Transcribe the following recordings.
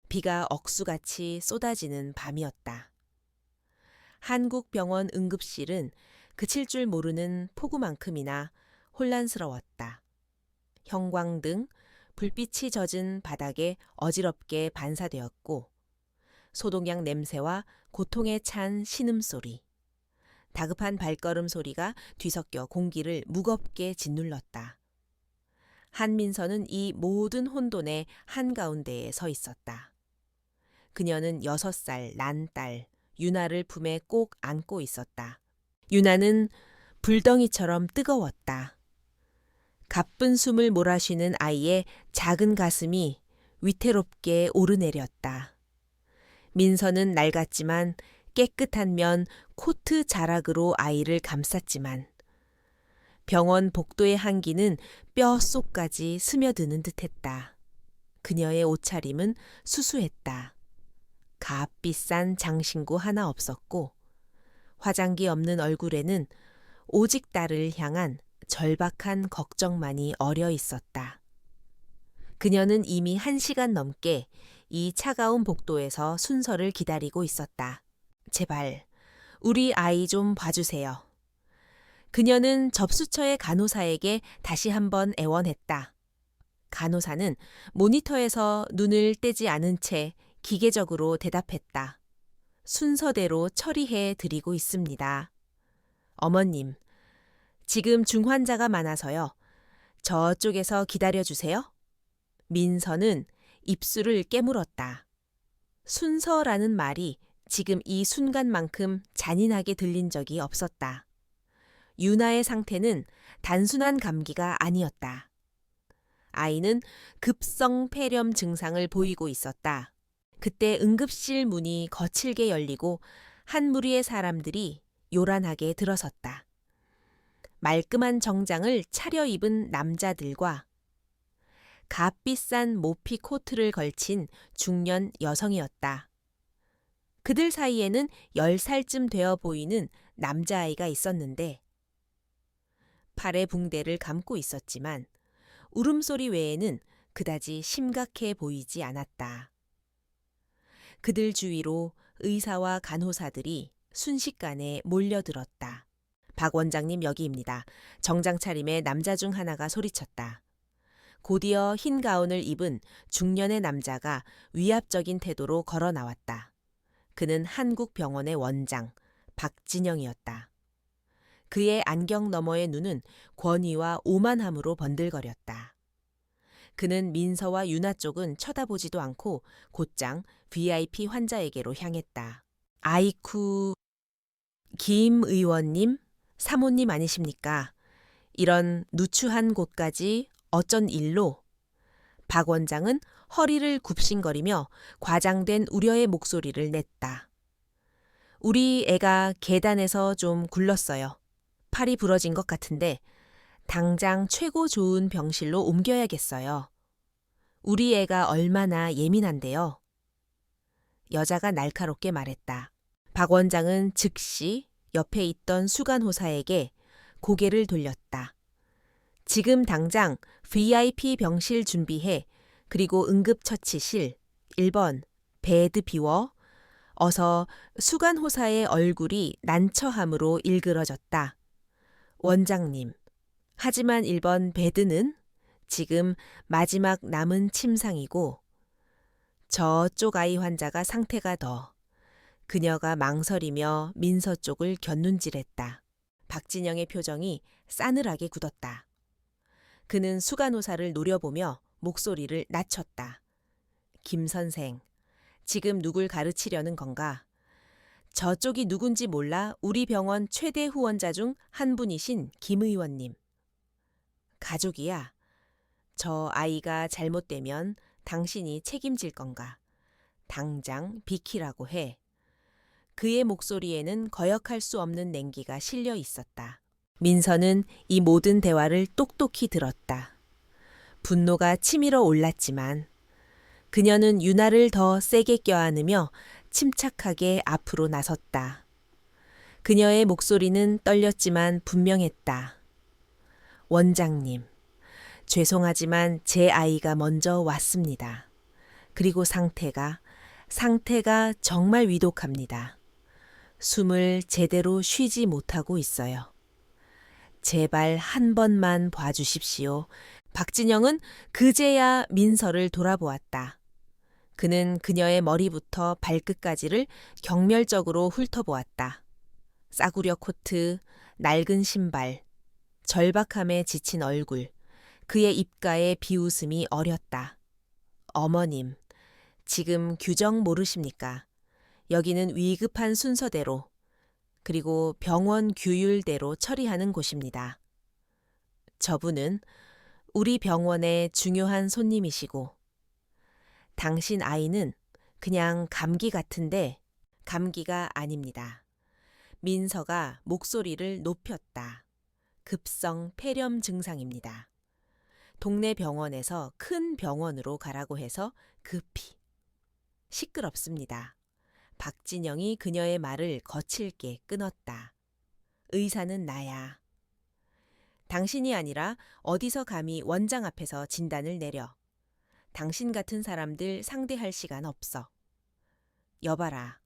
비가 억수같이 쏟아지는 밤이었다. 한국병원 응급실은 그칠 줄 모르는 폭우만큼이나 혼란스러웠다. 형광등, 불빛이 젖은 바닥에 어지럽게 반사되었고 소독약 냄새와 고통에 찬 신음소리, 다급한 발걸음 소리가 뒤섞여 공기를 무겁게 짓눌렀다. 한민서는 이 모든 혼돈의 한가운데에 서 있었다. 그녀는 6살 난 딸 유나를 품에 꼭 안고 있었다. 유나는 불덩이처럼 뜨거웠다. 가쁜 숨을 몰아쉬는 아이의 작은 가슴이 위태롭게 오르내렸다. 민서는 낡았지만 깨끗한 면 코트 자락으로 아이를 감쌌지만 병원 복도의 한기는 뼛속까지 스며드는 듯했다. 그녀의 옷차림은 수수했다. 값비싼 장신구 하나 없었고 화장기 없는 얼굴에는 오직 딸을 향한 절박한 걱정만이 어려 있었다. 그녀는 이미 1시간 넘게 이 차가운 복도에서 순서를 기다리고 있었다. 제발 우리 아이 좀 봐주세요. 그녀는 접수처의 간호사에게 다시 한번 애원했다. 간호사는 모니터에서 눈을 떼지 않은 채 기계적으로 대답했다. 순서대로 처리해 드리고 있습니다. 어머님, 지금 중환자가 많아서요. 저쪽에서 기다려주세요. 민서는 입술을 깨물었다. 순서라는 말이 지금 이 순간만큼 잔인하게 들린 적이 없었다. 유나의 상태는 단순한 감기가 아니었다. 아이는 급성 폐렴 증상을 보이고 있었다. 그때 응급실 문이 거칠게 열리고 한 무리의 사람들이 요란하게 들어섰다. 말끔한 정장을 차려입은 남자들과 값비싼 모피 코트를 걸친 중년 여성이었다. 그들 사이에는 10살쯤 되어 보이는 남자아이가 있었는데 팔에 붕대를 감고 있었지만 울음소리 외에는 그다지 심각해 보이지 않았다. 그들 주위로 의사와 간호사들이 순식간에 몰려들었다. 박 원장님 여기입니다. 정장 차림의 남자 중 하나가 소리쳤다. 곧이어 흰 가운을 입은 중년의 남자가 위압적인 태도로 걸어 나왔다. 그는 한국병원의 원장 박진영이었다. 그의 안경 너머의 눈은 권위와 오만함으로 번들거렸다. 그는 민서와 유나 쪽은 쳐다보지도 않고 곧장 VIP 환자에게로 향했다. 아이쿠, 김 의원님, 사모님 아니십니까? 이런 누추한 곳까지 어쩐 일로? 박 원장은 허리를 굽신거리며 과장된 우려의 목소리를 냈다. 우리 애가 계단에서 좀 굴렀어요. 팔이 부러진 것 같은데 당장 최고 좋은 병실로 옮겨야겠어요. 우리 애가 얼마나 예민한데요. 여자가 날카롭게 말했다. 박 원장은 즉시 옆에 있던 수간호사에게 고개를 돌렸다. 지금 당장 VIP 병실 준비해. 그리고 응급처치실 1번 베드 비워. 어서 수간호사의 얼굴이 난처함으로 일그러졌다. 원장님. 하지만 1번 베드는 지금 마지막 남은 침상이고 저쪽 아이 환자가 상태가 더. 그녀가 망설이며 민서 쪽을 곁눈질했다. 박진영의 표정이 싸늘하게 굳었다. 그는 수간호사를 노려보며 목소리를 낮췄다. 김 선생, 지금 누굴 가르치려는 건가? 저쪽이 누군지 몰라 우리 병원 최대 후원자 중 한 분이신 김 의원님. 가족이야. 저 아이가 잘못되면 당신이 책임질 건가? 당장 비키라고 해. 그의 목소리에는 거역할 수 없는 냉기가 실려 있었다. 민서는 이 모든 대화를 똑똑히 들었다. 분노가 치밀어 올랐지만 그녀는 유나를 더 세게 껴안으며 침착하게 앞으로 나섰다. 그녀의 목소리는 떨렸지만 분명했다. 원장님, 죄송하지만 제 아이가 먼저 왔습니다. 그리고 상태가 정말 위독합니다. 숨을 제대로 쉬지 못하고 있어요. 제발 한 번만 봐주십시오. 박진영은 그제야 민서를 돌아보았다. 그는 그녀의 머리부터 발끝까지를 경멸적으로 훑어보았다. 싸구려 코트, 낡은 신발, 절박함에 지친 얼굴, 그의 입가에 비웃음이 어렸다. 어머님, 지금 규정 모르십니까? 여기는 위급한 순서대로, 그리고 병원 규율대로 처리하는 곳입니다. 저분은 우리 병원의 중요한 손님이시고, 당신 아이는 그냥 감기 같은데 감기가 아닙니다. 민서가 목소리를 높였다. 급성 폐렴 증상입니다. 동네 병원에서 큰 병원으로 가라고 해서 급히. 시끄럽습니다. 박진영이 그녀의 말을 거칠게 끊었다. 의사는 나야. 당신이 아니라 어디서 감히 원장 앞에서 진단을 내려. 당신 같은 사람들 상대할 시간 없어. 여봐라.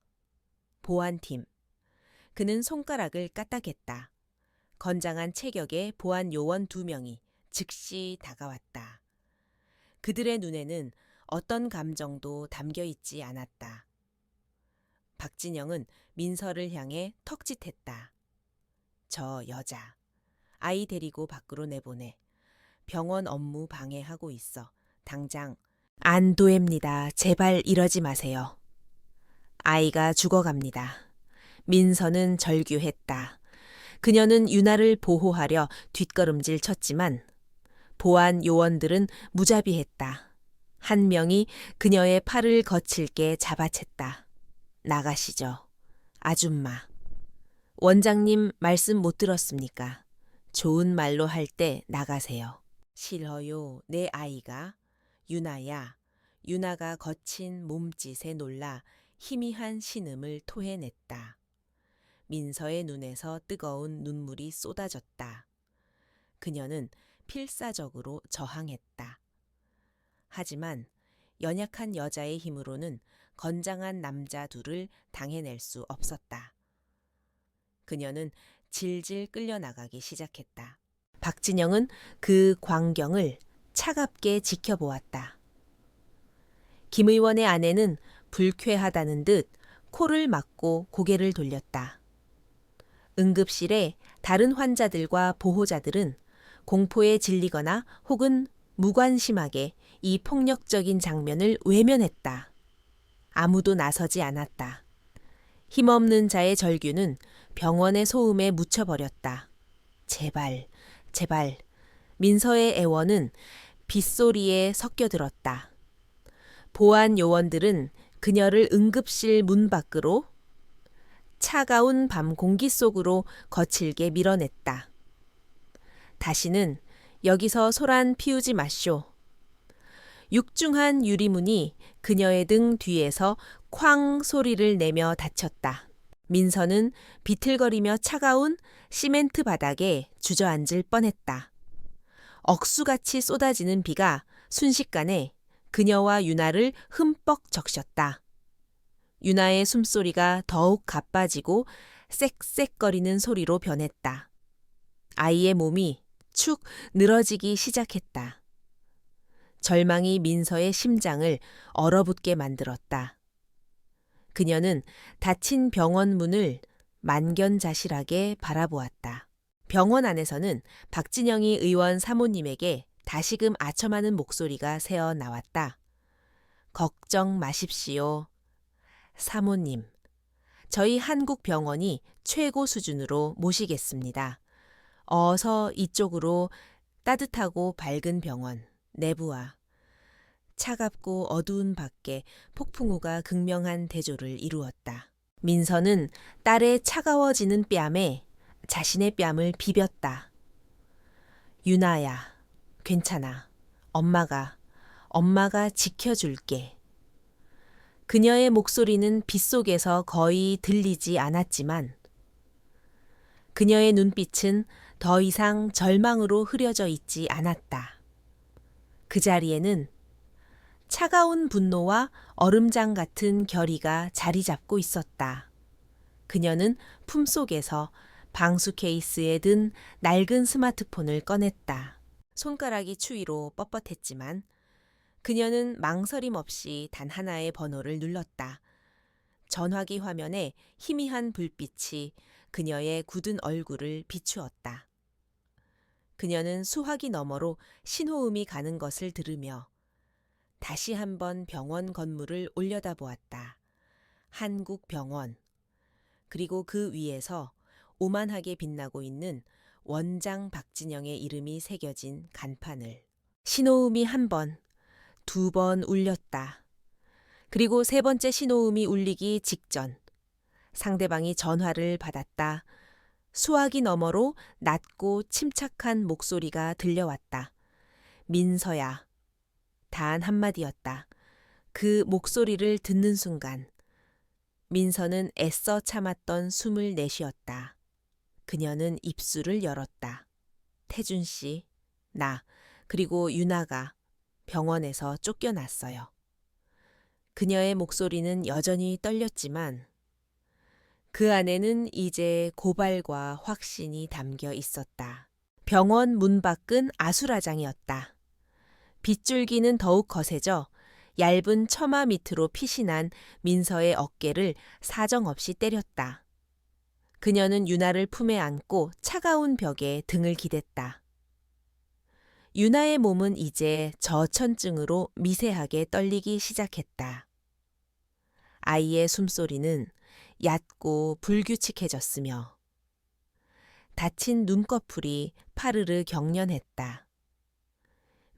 보안팀. 그는 손가락을 까딱했다. 건장한 체격의 보안 요원 2명이 즉시 다가왔다. 그들의 눈에는 어떤 감정도 담겨 있지 않았다. 박진영은 민서를 향해 턱짓했다. 저 여자, 아이 데리고 밖으로 내보내. 병원 업무 방해하고 있어. 당장. 안 됩니다. 제발 이러지 마세요. 아이가 죽어갑니다. 민서는 절규했다. 그녀는 유나를 보호하려 뒷걸음질 쳤지만 보안 요원들은 무자비했다. 한 명이 그녀의 팔을 거칠게 잡아챘다. 나가시죠. 아줌마. 원장님 말씀 못 들었습니까? 좋은 말로 할 때 나가세요. 싫어요. 내 아이가. 유나야. 유나가 거친 몸짓에 놀라 희미한 신음을 토해냈다. 민서의 눈에서 뜨거운 눈물이 쏟아졌다. 그녀는 필사적으로 저항했다. 하지만 연약한 여자의 힘으로는 건장한 남자 둘을 당해낼 수 없었다. 그녀는 질질 끌려나가기 시작했다. 박진영은 그 광경을 차갑게 지켜보았다. 김 의원의 아내는 불쾌하다는 듯 코를 막고 고개를 돌렸다. 응급실에 다른 환자들과 보호자들은 공포에 질리거나 혹은 무관심하게 이 폭력적인 장면을 외면했다. 아무도 나서지 않았다. 힘없는 자의 절규는 병원의 소음에 묻혀버렸다. 제발, 제발. 민서의 애원은 빗소리에 섞여들었다. 보안 요원들은 그녀를 응급실 문 밖으로 차가운 밤 공기 속으로 거칠게 밀어냈다. 다시는 여기서 소란 피우지 마쇼. 육중한 유리문이 그녀의 등 뒤에서 쾅 소리를 내며 닫혔다. 민서는 비틀거리며 차가운 시멘트 바닥에 주저앉을 뻔했다. 억수같이 쏟아지는 비가 순식간에 그녀와 유나를 흠뻑 적셨다. 유나의 숨소리가 더욱 가빠지고 쌕쌕거리는 소리로 변했다. 아이의 몸이 축 늘어지기 시작했다. 절망이 민서의 심장을 얼어붙게 만들었다. 그녀는 닫힌 병원 문을 만견자실하게 바라보았다. 병원 안에서는 박진영이 의원 사모님에게 다시금 아첨하는 목소리가 새어 나왔다. 걱정 마십시오. 사모님, 저희 한국 병원이 최고 수준으로 모시겠습니다. 어서 이쪽으로. 따뜻하고 밝은 병원, 내부와 차갑고 어두운 밖에 폭풍우가 극명한 대조를 이루었다. 민서는 딸의 차가워지는 뺨에 자신의 뺨을 비볐다. 유나야, 괜찮아. 엄마가 지켜줄게. 그녀의 목소리는 빗속에서 거의 들리지 않았지만 그녀의 눈빛은 더 이상 절망으로 흐려져 있지 않았다. 그 자리에는 차가운 분노와 얼음장 같은 결의가 자리 잡고 있었다. 그녀는 품속에서 방수 케이스에 든 낡은 스마트폰을 꺼냈다. 손가락이 추위로 뻣뻣했지만 그녀는 망설임 없이 단 하나의 번호를 눌렀다. 전화기 화면에 희미한 불빛이 그녀의 굳은 얼굴을 비추었다. 그녀는 수화기 너머로 신호음이 가는 것을 들으며 다시 한번 병원 건물을 올려다보았다. 한국병원. 그리고 그 위에서 오만하게 빛나고 있는 원장 박진영의 이름이 새겨진 간판을. 신호음이 한 번, 두 번 울렸다. 그리고 세 번째 신호음이 울리기 직전 상대방이 전화를 받았다. 수화기 너머로 낮고 침착한 목소리가 들려왔다. 민서야. 단 한마디였다. 그 목소리를 듣는 순간 민서는 애써 참았던 숨을 내쉬었다. 그녀는 입술을 열었다. 태준 씨, 나, 그리고 유나가 병원에서 쫓겨났어요. 그녀의 목소리는 여전히 떨렸지만 그 안에는 이제 고발과 확신이 담겨 있었다. 병원 문 밖은 아수라장이었다. 빗줄기는 더욱 거세져 얇은 처마 밑으로 피신한 민서의 어깨를 사정없이 때렸다. 그녀는 유나를 품에 안고 차가운 벽에 등을 기댔다. 유나의 몸은 이제 저천증으로 미세하게 떨리기 시작했다. 아이의 숨소리는 얕고 불규칙해졌으며 다친 눈꺼풀이 파르르 경련했다.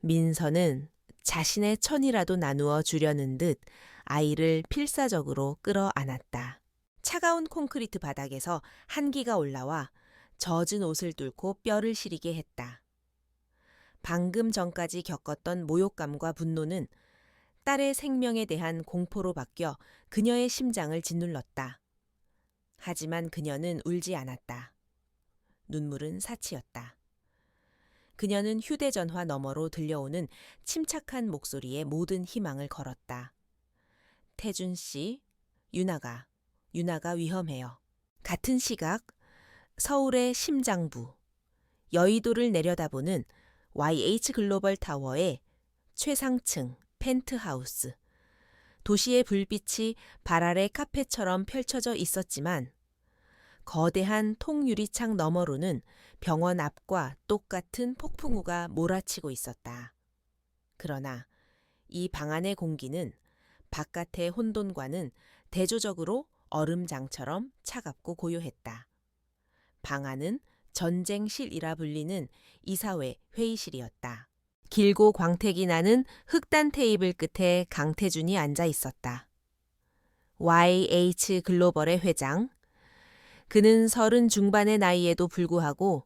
민서는 자신의 천이라도 나누어 주려는 듯 아이를 필사적으로 끌어안았다. 차가운 콘크리트 바닥에서 한기가 올라와 젖은 옷을 뚫고 뼈를 시리게 했다. 방금 전까지 겪었던 모욕감과 분노는 딸의 생명에 대한 공포로 바뀌어 그녀의 심장을 짓눌렀다. 하지만 그녀는 울지 않았다. 눈물은 사치였다. 그녀는 휴대전화 너머로 들려오는 침착한 목소리에 모든 희망을 걸었다. 태준 씨, 유나가 위험해요. 같은 시각 서울의 심장부, 여의도를 내려다보는 YH 글로벌 타워의 최상층 펜트하우스. 도시의 불빛이 발 아래 카페처럼 펼쳐져 있었지만 거대한 통유리창 너머로는 병원 앞과 똑같은 폭풍우가 몰아치고 있었다. 그러나 이 방 안의 공기는 바깥의 혼돈과는 대조적으로 얼음장처럼 차갑고 고요했다. 방 안은 전쟁실이라 불리는 이사회 회의실이었다. 길고 광택이 나는 흑단 테이블 끝에 강태준이 앉아 있었다. YH 글로벌의 회장. 그는 30 중반의 나이에도 불구하고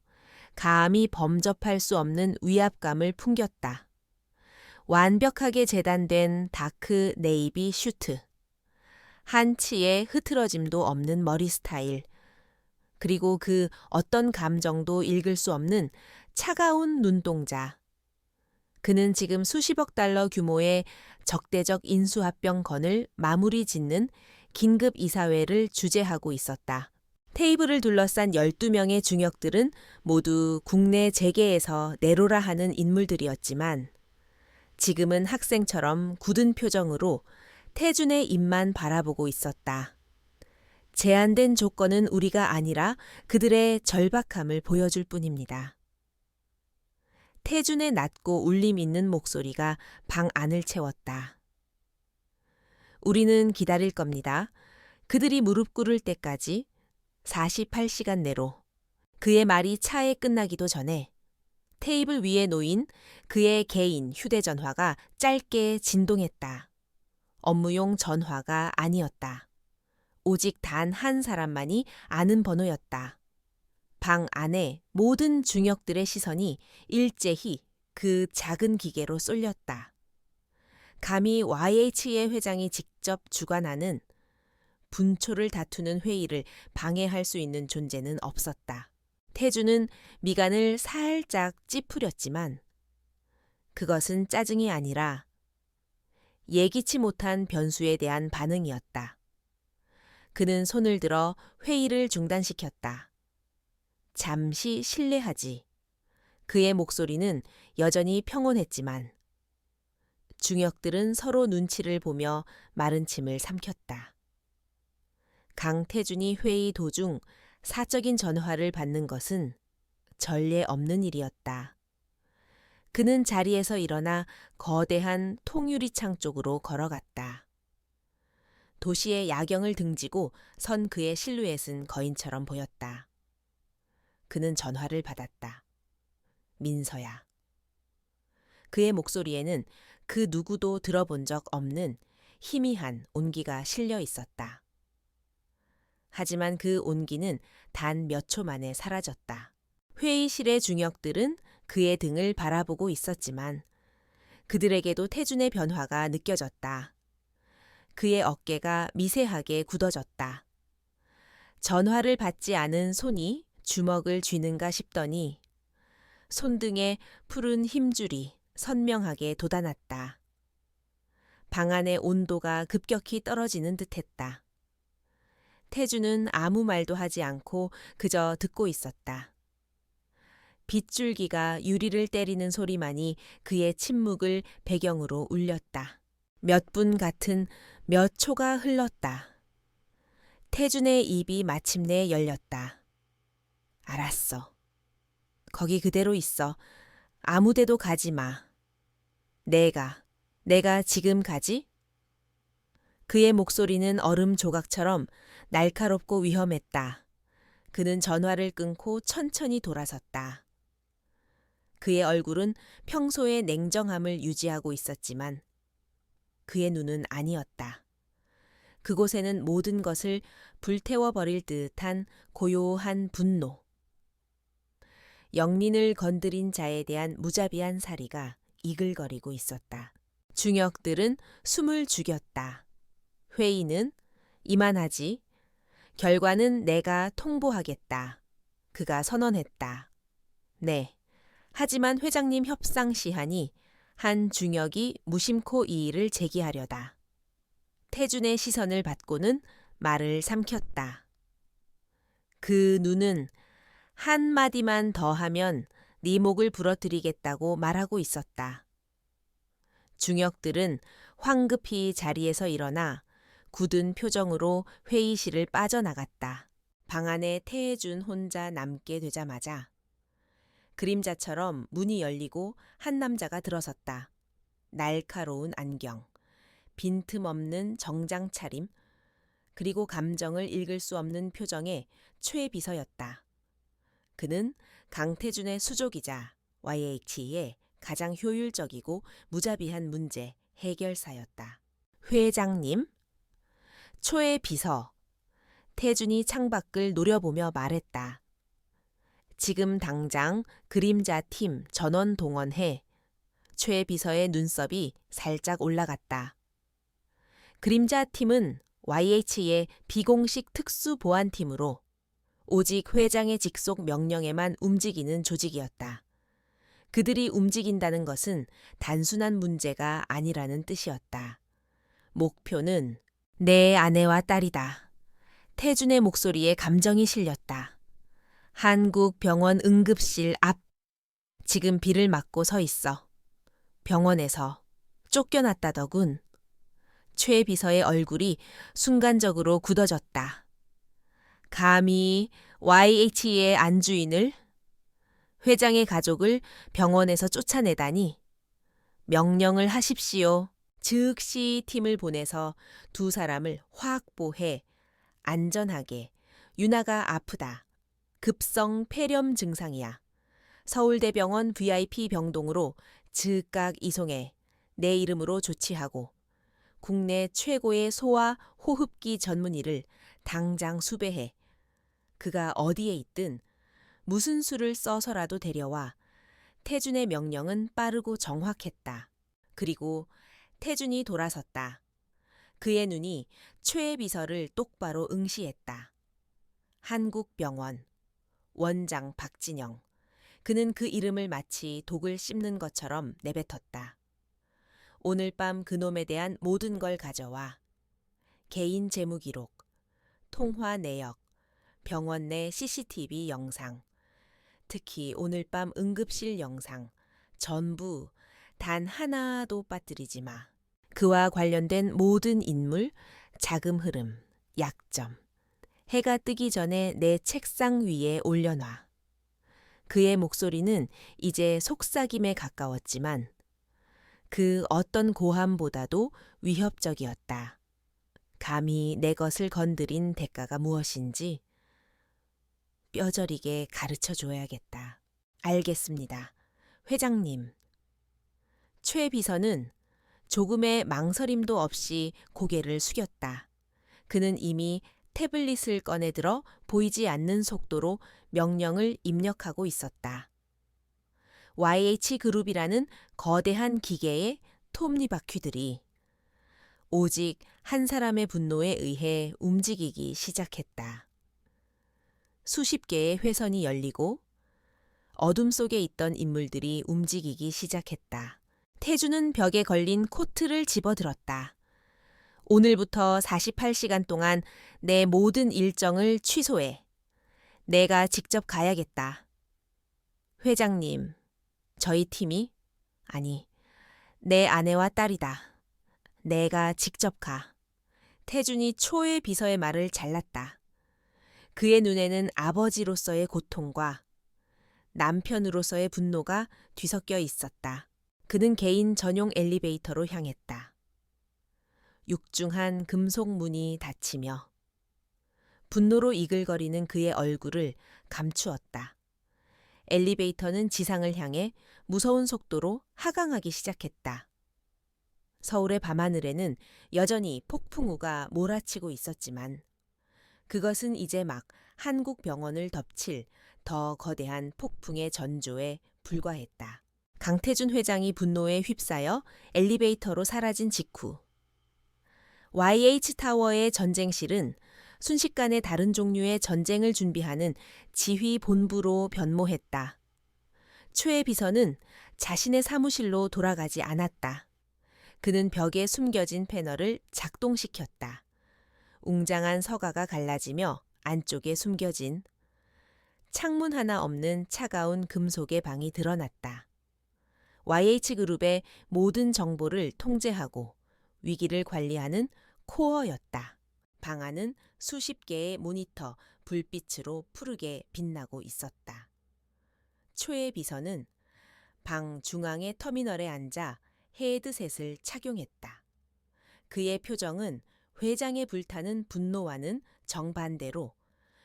감히 범접할 수 없는 위압감을 풍겼다. 완벽하게 재단된 다크 네이비 슈트. 한 치의 흐트러짐도 없는 머리 스타일. 그리고 그 어떤 감정도 읽을 수 없는 차가운 눈동자. 그는 지금 수십억 달러 규모의 적대적 인수합병 건을 마무리 짓는 긴급 이사회를 주재하고 있었다. 테이블을 둘러싼 12명의 중역들은 모두 국내 재계에서 내로라 하는 인물들이었지만 지금은 학생처럼 굳은 표정으로 태준의 입만 바라보고 있었다. 제한된 조건은 우리가 아니라 그들의 절박함을 보여줄 뿐입니다. 태준의 낮고 울림 있는 목소리가 방 안을 채웠다. 우리는 기다릴 겁니다. 그들이 무릎 꿇을 때까지 48시간 내로. 그의 말이 차에 끝나기도 전에 테이블 위에 놓인 그의 개인 휴대전화가 짧게 진동했다. 업무용 전화가 아니었다. 오직 단 한 사람만이 아는 번호였다. 방 안에 모든 중역들의 시선이 일제히 그 작은 기계로 쏠렸다. 감히 YH의 회장이 직접 주관하는 분초를 다투는 회의를 방해할 수 있는 존재는 없었다. 태주는 미간을 살짝 찌푸렸지만 그것은 짜증이 아니라 예기치 못한 변수에 대한 반응이었다. 그는 손을 들어 회의를 중단시켰다. 잠시 실례하지. 그의 목소리는 여전히 평온했지만 중역들은 서로 눈치를 보며 마른 침을 삼켰다. 강태준이 회의 도중 사적인 전화를 받는 것은 전례 없는 일이었다. 그는 자리에서 일어나 거대한 통유리창 쪽으로 걸어갔다. 도시의 야경을 등지고 선 그의 실루엣은 거인처럼 보였다. 그는 전화를 받았다. 민서야. 그의 목소리에는 그 누구도 들어본 적 없는 희미한 온기가 실려 있었다. 하지만 그 온기는 단 몇 초 만에 사라졌다. 회의실의 중역들은 그의 등을 바라보고 있었지만 그들에게도 태준의 변화가 느껴졌다. 그의 어깨가 미세하게 굳어졌다. 전화를 받지 않은 손이 주먹을 쥐는가 싶더니 손등에 푸른 힘줄이 선명하게 돋아났다. 방 안의 온도가 급격히 떨어지는 듯했다. 태준은 아무 말도 하지 않고 그저 듣고 있었다. 빗줄기가 유리를 때리는 소리만이 그의 침묵을 배경으로 울렸다. 몇 분 같은 몇 초가 흘렀다. 태준의 입이 마침내 열렸다. 알았어. 거기 그대로 있어. 아무 데도 가지 마. 내가 지금 가지? 그의 목소리는 얼음 조각처럼 날카롭고 위험했다. 그는 전화를 끊고 천천히 돌아섰다. 그의 얼굴은 평소의 냉정함을 유지하고 있었지만 그의 눈은 아니었다. 그곳에는 모든 것을 불태워버릴 듯한 고요한 분노. 영린을 건드린 자에 대한 무자비한 사리가 이글거리고 있었다. 중역들은 숨을 죽였다. 회의는 이만하지. 결과는 내가 통보하겠다. 그가 선언했다. 네. 하지만 회장님 협상 시한이 한 중역이 무심코 이의를 제기하려다. 태준의 시선을 받고는 말을 삼켰다. 그 눈은 한마디만 더 하면 네 목을 부러뜨리겠다고 말하고 있었다. 중역들은 황급히 자리에서 일어나 굳은 표정으로 회의실을 빠져나갔다. 방 안에 태해준 혼자 남게 되자마자 그림자처럼 문이 열리고 한 남자가 들어섰다. 날카로운 안경, 빈틈없는 정장 차림, 그리고 감정을 읽을 수 없는 표정의 최 비서였다. 그는 강태준의 수족이자 YH의 가장 효율적이고 무자비한 문제 해결사였다. 회장님? 초의 비서. 태준이 창밖을 노려보며 말했다. 지금 당장 그림자 팀 전원 동원해. 최 비서의 눈썹이 살짝 올라갔다. 그림자 팀은 YH의 비공식 특수보안팀으로 오직 회장의 직속 명령에만 움직이는 조직이었다. 그들이 움직인다는 것은 단순한 문제가 아니라는 뜻이었다. 목표는 내 아내와 딸이다. 태준의 목소리에 감정이 실렸다. 한국병원 응급실 앞. 지금 비를 맞고 서 있어. 병원에서 쫓겨났다더군. 최 비서의 얼굴이 순간적으로 굳어졌다. 감히 YH의 안주인을, 회장의 가족을 병원에서 쫓아내다니. 명령을 하십시오. 즉시 팀을 보내서 두 사람을 확보해 안전하게. 유나가 아프다. 급성 폐렴 증상이야. 서울대병원 VIP 병동으로 즉각 이송해 내 이름으로 조치하고 국내 최고의 소아 호흡기 전문의를 당장 수배해. 그가 어디에 있든 무슨 수를 써서라도 데려와. 태준의 명령은 빠르고 정확했다. 그리고 태준이 돌아섰다. 그의 눈이 최 비서를 똑바로 응시했다. 한국병원, 원장 박진영. 그는 그 이름을 마치 독을 씹는 것처럼 내뱉었다. 오늘 밤 그놈에 대한 모든 걸 가져와. 개인 재무 기록, 통화 내역, 병원 내 CCTV 영상, 특히 오늘 밤 응급실 영상, 전부 단 하나도 빠뜨리지 마. 그와 관련된 모든 인물, 자금 흐름, 약점. 해가 뜨기 전에 내 책상 위에 올려놔. 그의 목소리는 이제 속삭임에 가까웠지만 그 어떤 고함보다도 위협적이었다. 감히 내 것을 건드린 대가가 무엇인지 뼈저리게 가르쳐 줘야겠다. 알겠습니다. 회장님. 최 비서는 조금의 망설임도 없이 고개를 숙였다. 그는 이미 태블릿을 꺼내들어 보이지 않는 속도로 명령을 입력하고 있었다. YH그룹이라는 거대한 기계의 톱니바퀴들이 오직 한 사람의 분노에 의해 움직이기 시작했다. 수십 개의 회선이 열리고 어둠 속에 있던 인물들이 움직이기 시작했다. 태주는 벽에 걸린 코트를 집어들었다. 오늘부터 48시간 동안 내 모든 일정을 취소해. 내가 직접 가야겠다. 회장님, 저희 팀이? 아니, 내 아내와 딸이다. 내가 직접 가. 태준이 초의 비서의 말을 잘랐다. 그의 눈에는 아버지로서의 고통과 남편으로서의 분노가 뒤섞여 있었다. 그는 개인 전용 엘리베이터로 향했다. 육중한 금속 문이 닫히며 분노로 이글거리는 그의 얼굴을 감추었다. 엘리베이터는 지상을 향해 무서운 속도로 하강하기 시작했다. 서울의 밤하늘에는 여전히 폭풍우가 몰아치고 있었지만 그것은 이제 막 한국 병원을 덮칠 더 거대한 폭풍의 전조에 불과했다. 강태준 회장이 분노에 휩싸여 엘리베이터로 사라진 직후 YH타워의 전쟁실은 순식간에 다른 종류의 전쟁을 준비하는 지휘 본부로 변모했다. 최 비서는 자신의 사무실로 돌아가지 않았다. 그는 벽에 숨겨진 패널을 작동시켰다. 웅장한 서가가 갈라지며 안쪽에 숨겨진 창문 하나 없는 차가운 금속의 방이 드러났다. YH그룹의 모든 정보를 통제하고 위기를 관리하는 코어였다. 방 안은 수십 개의 모니터, 불빛으로 푸르게 빛나고 있었다. 초의 비서는 방 중앙의 터미널에 앉아 헤드셋을 착용했다. 그의 표정은 회장에 불타는 분노와는 정반대로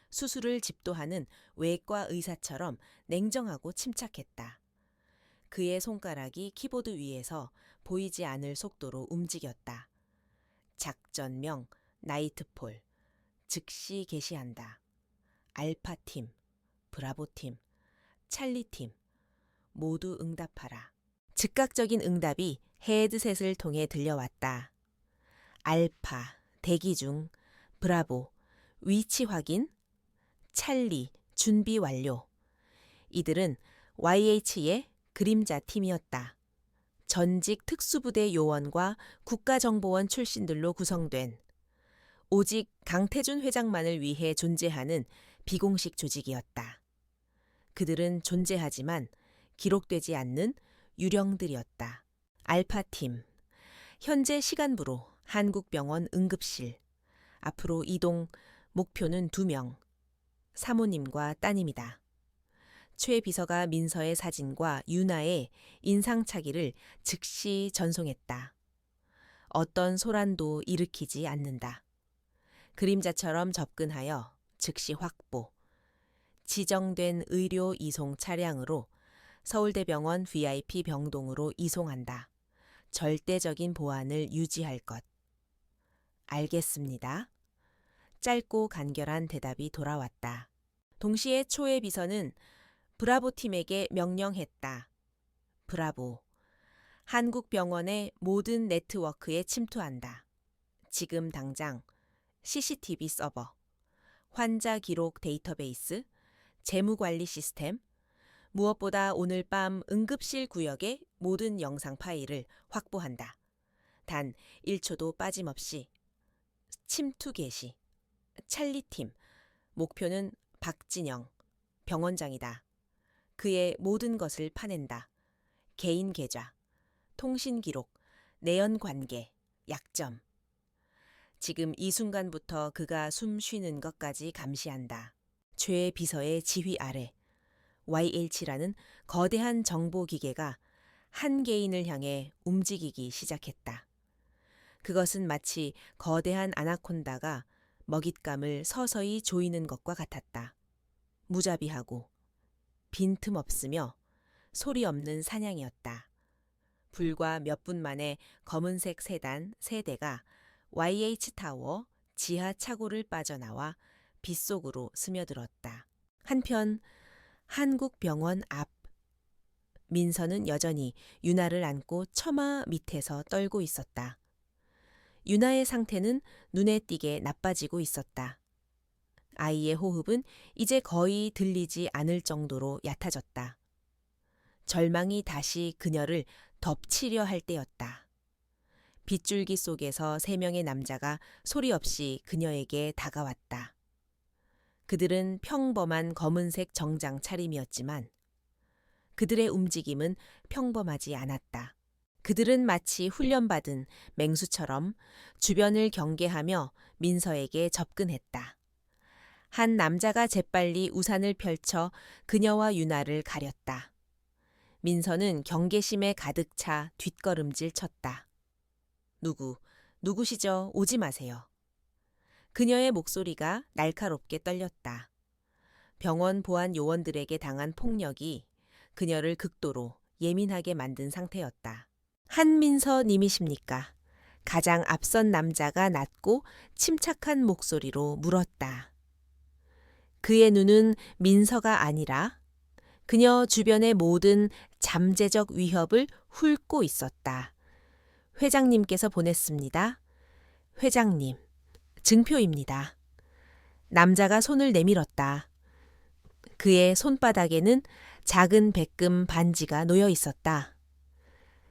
수술을 집도하는 외과 의사처럼 냉정하고 침착했다. 그의 손가락이 키보드 위에서 보이지 않을 속도로 움직였다. 작전명 나이트폴, 즉시 개시한다. 알파팀, 브라보팀, 찰리팀, 모두 응답하라. 즉각적인 응답이 헤드셋을 통해 들려왔다. 알파, 대기 중, 브라보, 위치 확인, 찰리, 준비 완료. 이들은 YH의 그림자 팀이었다. 전직 특수부대 요원과 국가정보원 출신들로 구성된 오직 강태준 회장만을 위해 존재하는 비공식 조직이었다. 그들은 존재하지만 기록되지 않는 유령들이었다. 알파팀, 현재 시간부로 한국병원 응급실. 앞으로 이동, 목표는 2명. 사모님과 따님이다. 최 비서가 민서의 사진과 윤아의 인상착의를 즉시 전송했다. 어떤 소란도 일으키지 않는다. 그림자처럼 접근하여 즉시 확보. 지정된 의료 이송 차량으로 서울대병원 VIP 병동으로 이송한다. 절대적인 보안을 유지할 것. 알겠습니다. 짧고 간결한 대답이 돌아왔다. 동시에 초의 비서는 브라보 팀에게 명령했다. 브라보, 한국병원의 모든 네트워크에 침투한다. 지금 당장 CCTV 서버, 환자 기록 데이터베이스, 재무관리 시스템, 무엇보다 오늘 밤 응급실 구역의 모든 영상 파일을 확보한다. 단 1초도 빠짐없이 침투 개시. 찰리팀. 목표는 박진영, 병원장이다. 그의 모든 것을 파낸다. 개인 계좌, 통신 기록, 내연 관계, 약점. 지금 이 순간부터 그가 숨 쉬는 것까지 감시한다. 최 비서의 지휘 아래 YH라는 거대한 정보 기계가 한 개인을 향해 움직이기 시작했다. 그것은 마치 거대한 아나콘다가 먹잇감을 서서히 조이는 것과 같았다. 무자비하고 빈틈없으며 소리 없는 사냥이었다. 불과 몇 분 만에 검은색 세단 3대가 YH타워 지하 차고를 빠져나와 빗속으로 스며들었다. 한편 한국병원 앞. 민서는 여전히 유나를 안고 처마 밑에서 떨고 있었다. 유나의 상태는 눈에 띄게 나빠지고 있었다. 아이의 호흡은 이제 거의 들리지 않을 정도로 얕아졌다. 절망이 다시 그녀를 덮치려 할 때였다. 빗줄기 속에서 3명의 남자가 소리 없이 그녀에게 다가왔다. 그들은 평범한 검은색 정장 차림이었지만 그들의 움직임은 평범하지 않았다. 그들은 마치 훈련받은 맹수처럼 주변을 경계하며 민서에게 접근했다. 한 남자가 재빨리 우산을 펼쳐 그녀와 유나를 가렸다. 민서는 경계심에 가득 차 뒷걸음질 쳤다. 누구시죠? 오지 마세요. 그녀의 목소리가 날카롭게 떨렸다. 병원 보안 요원들에게 당한 폭력이 그녀를 극도로 예민하게 만든 상태였다. 한민서 님이십니까? 가장 앞선 남자가 낮고 침착한 목소리로 물었다. 그의 눈은 민서가 아니라 그녀 주변의 모든 잠재적 위협을 훑고 있었다. 회장님께서 보냈습니다. 회장님, 증표입니다. 남자가 손을 내밀었다. 그의 손바닥에는 작은 백금 반지가 놓여 있었다.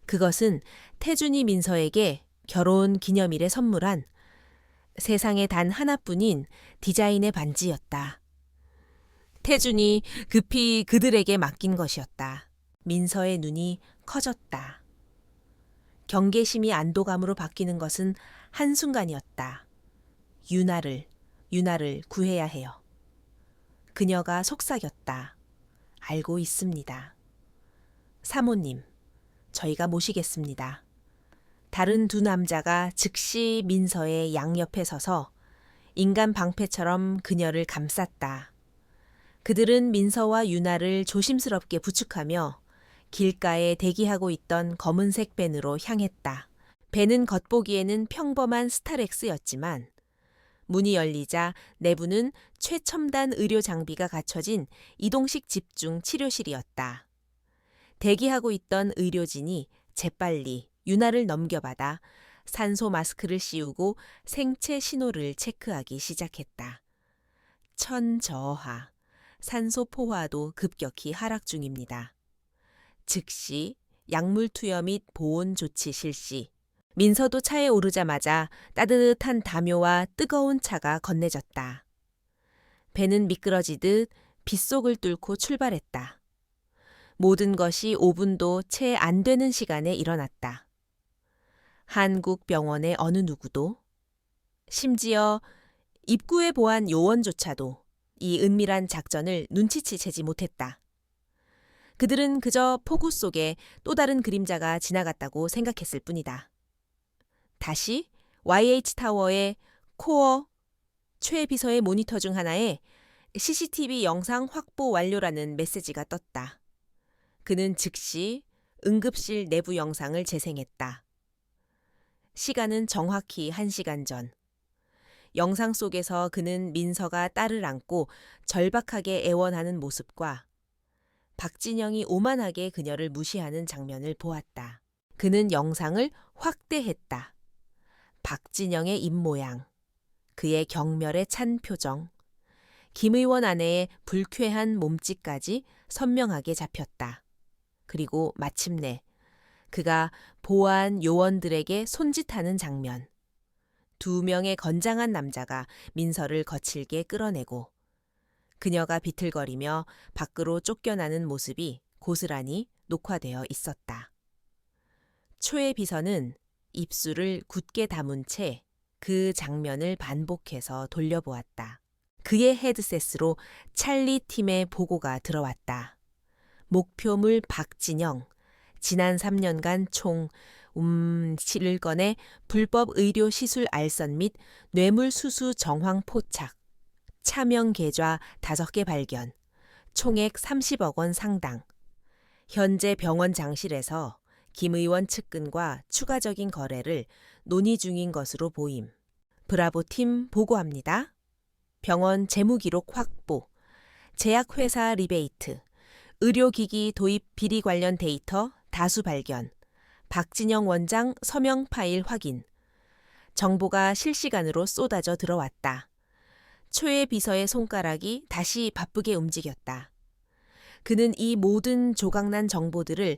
그것은 태준이 민서에게 결혼 기념일에 선물한 세상에 단 하나뿐인 디자인의 반지였다. 태준이 급히 그들에게 맡긴 것이었다. 민서의 눈이 커졌다. 경계심이 안도감으로 바뀌는 것은 한순간이었다. 유나를 구해야 해요. 그녀가 속삭였다. 알고 있습니다. 사모님, 저희가 모시겠습니다. 다른 2 남자가 즉시 민서의 양옆에 서서 인간 방패처럼 그녀를 감쌌다. 그들은 민서와 유나를 조심스럽게 부축하며 길가에 대기하고 있던 검은색 밴으로 향했다. 밴은 겉보기에는 평범한 스타렉스였지만 문이 열리자 내부는 최첨단 의료 장비가 갖춰진 이동식 집중 치료실이었다. 대기하고 있던 의료진이 재빨리 유나를 넘겨받아 산소 마스크를 씌우고 생체 신호를 체크하기 시작했다. 천저하, 산소 포화도 급격히 하락 중입니다. 즉시 약물 투여 및 보온 조치 실시. 민서도 차에 오르자마자 따뜻한 담요와 뜨거운 차가 건네졌다. 배는 미끄러지듯 빗속을 뚫고 출발했다. 모든 것이 5분도 채 안 되는 시간에 일어났다. 한국병원의 어느 누구도, 심지어 입구의 보안 요원조차도 이 은밀한 작전을 눈치채지 못했다. 그들은 그저 폭우 속에 또 다른 그림자가 지나갔다고 생각했을 뿐이다. 다시 YH타워의 코어 최 비서의 모니터 중 하나에 CCTV 영상 확보 완료라는 메시지가 떴다. 그는 즉시 응급실 내부 영상을 재생했다. 시간은 정확히 1시간 전. 영상 속에서 그는 민서가 딸을 안고 절박하게 애원하는 모습과 박진영이 오만하게 그녀를 무시하는 장면을 보았다. 그는 영상을 확대했다. 박진영의 입모양, 그의 경멸에 찬 표정, 김 의원 아내의 불쾌한 몸짓까지 선명하게 잡혔다. 그리고 마침내 그가 보안 요원들에게 손짓하는 장면. 2명의 건장한 남자가 민서를 거칠게 끌어내고 그녀가 비틀거리며 밖으로 쫓겨나는 모습이 고스란히 녹화되어 있었다. 초의 비서는 입술을 굳게 다문 채 그 장면을 반복해서 돌려보았다. 그의 헤드셋으로 찰리 팀의 보고가 들어왔다. 목표물 박진영, 지난 3년간 총 7건의 불법 의료 시술 알선 및 뇌물 수수 정황 포착, 차명 계좌 5개 발견, 총액 30억 원 상당. 현재 병원 장실에서 김 의원 측근과 추가적인 거래를 논의 중인 것으로 보임. 브라보 팀 보고합니다. 병원 재무기록 확보, 제약회사 리베이트, 의료기기 도입 비리 관련 데이터 다수 발견, 박진영 원장 서명 파일 확인. 정보가 실시간으로 쏟아져 들어왔다. 초의 비서의 손가락이 다시 바쁘게 움직였다. 그는 이 모든 조각난 정보들을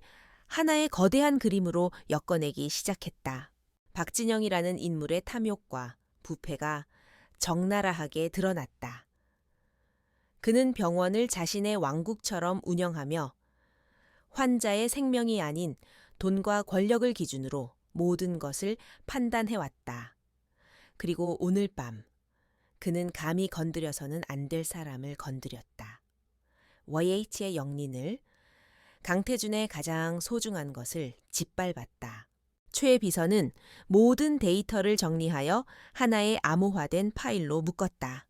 하나의 거대한 그림으로 엮어내기 시작했다. 박진영이라는 인물의 탐욕과 부패가 적나라하게 드러났다. 그는 병원을 자신의 왕국처럼 운영하며 환자의 생명이 아닌 돈과 권력을 기준으로 모든 것을 판단해왔다. 그리고 오늘 밤 그는 감히 건드려서는 안 될 사람을 건드렸다. YH의 영린을, 강태준의 가장 소중한 것을 짓밟았다. 최 비서는 모든 데이터를 정리하여 하나의 암호화된 파일로 묶었다.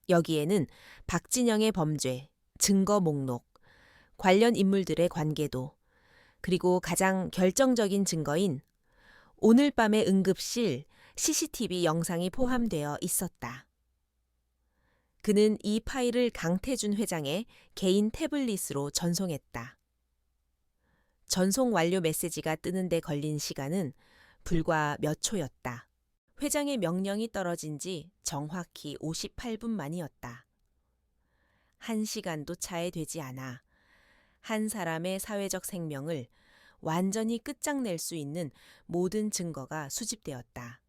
여기에는 박진영의 범죄, 증거 목록, 관련 인물들의 관계도, 그리고 가장 결정적인 증거인 오늘 밤의 응급실 CCTV 영상이 포함되어 있었다. 그는 이 파일을 강태준 회장의 개인 태블릿으로 전송했다. 전송 완료 메시지가 뜨는 데 걸린 시간은 불과 몇 초였다. 회장의 명령이 떨어진 지 정확히 58분 만이었다. 1시간도 차에 되지 않아 한 사람의 사회적 생명을 완전히 끝장낼 수 있는 모든 증거가 수집되었다.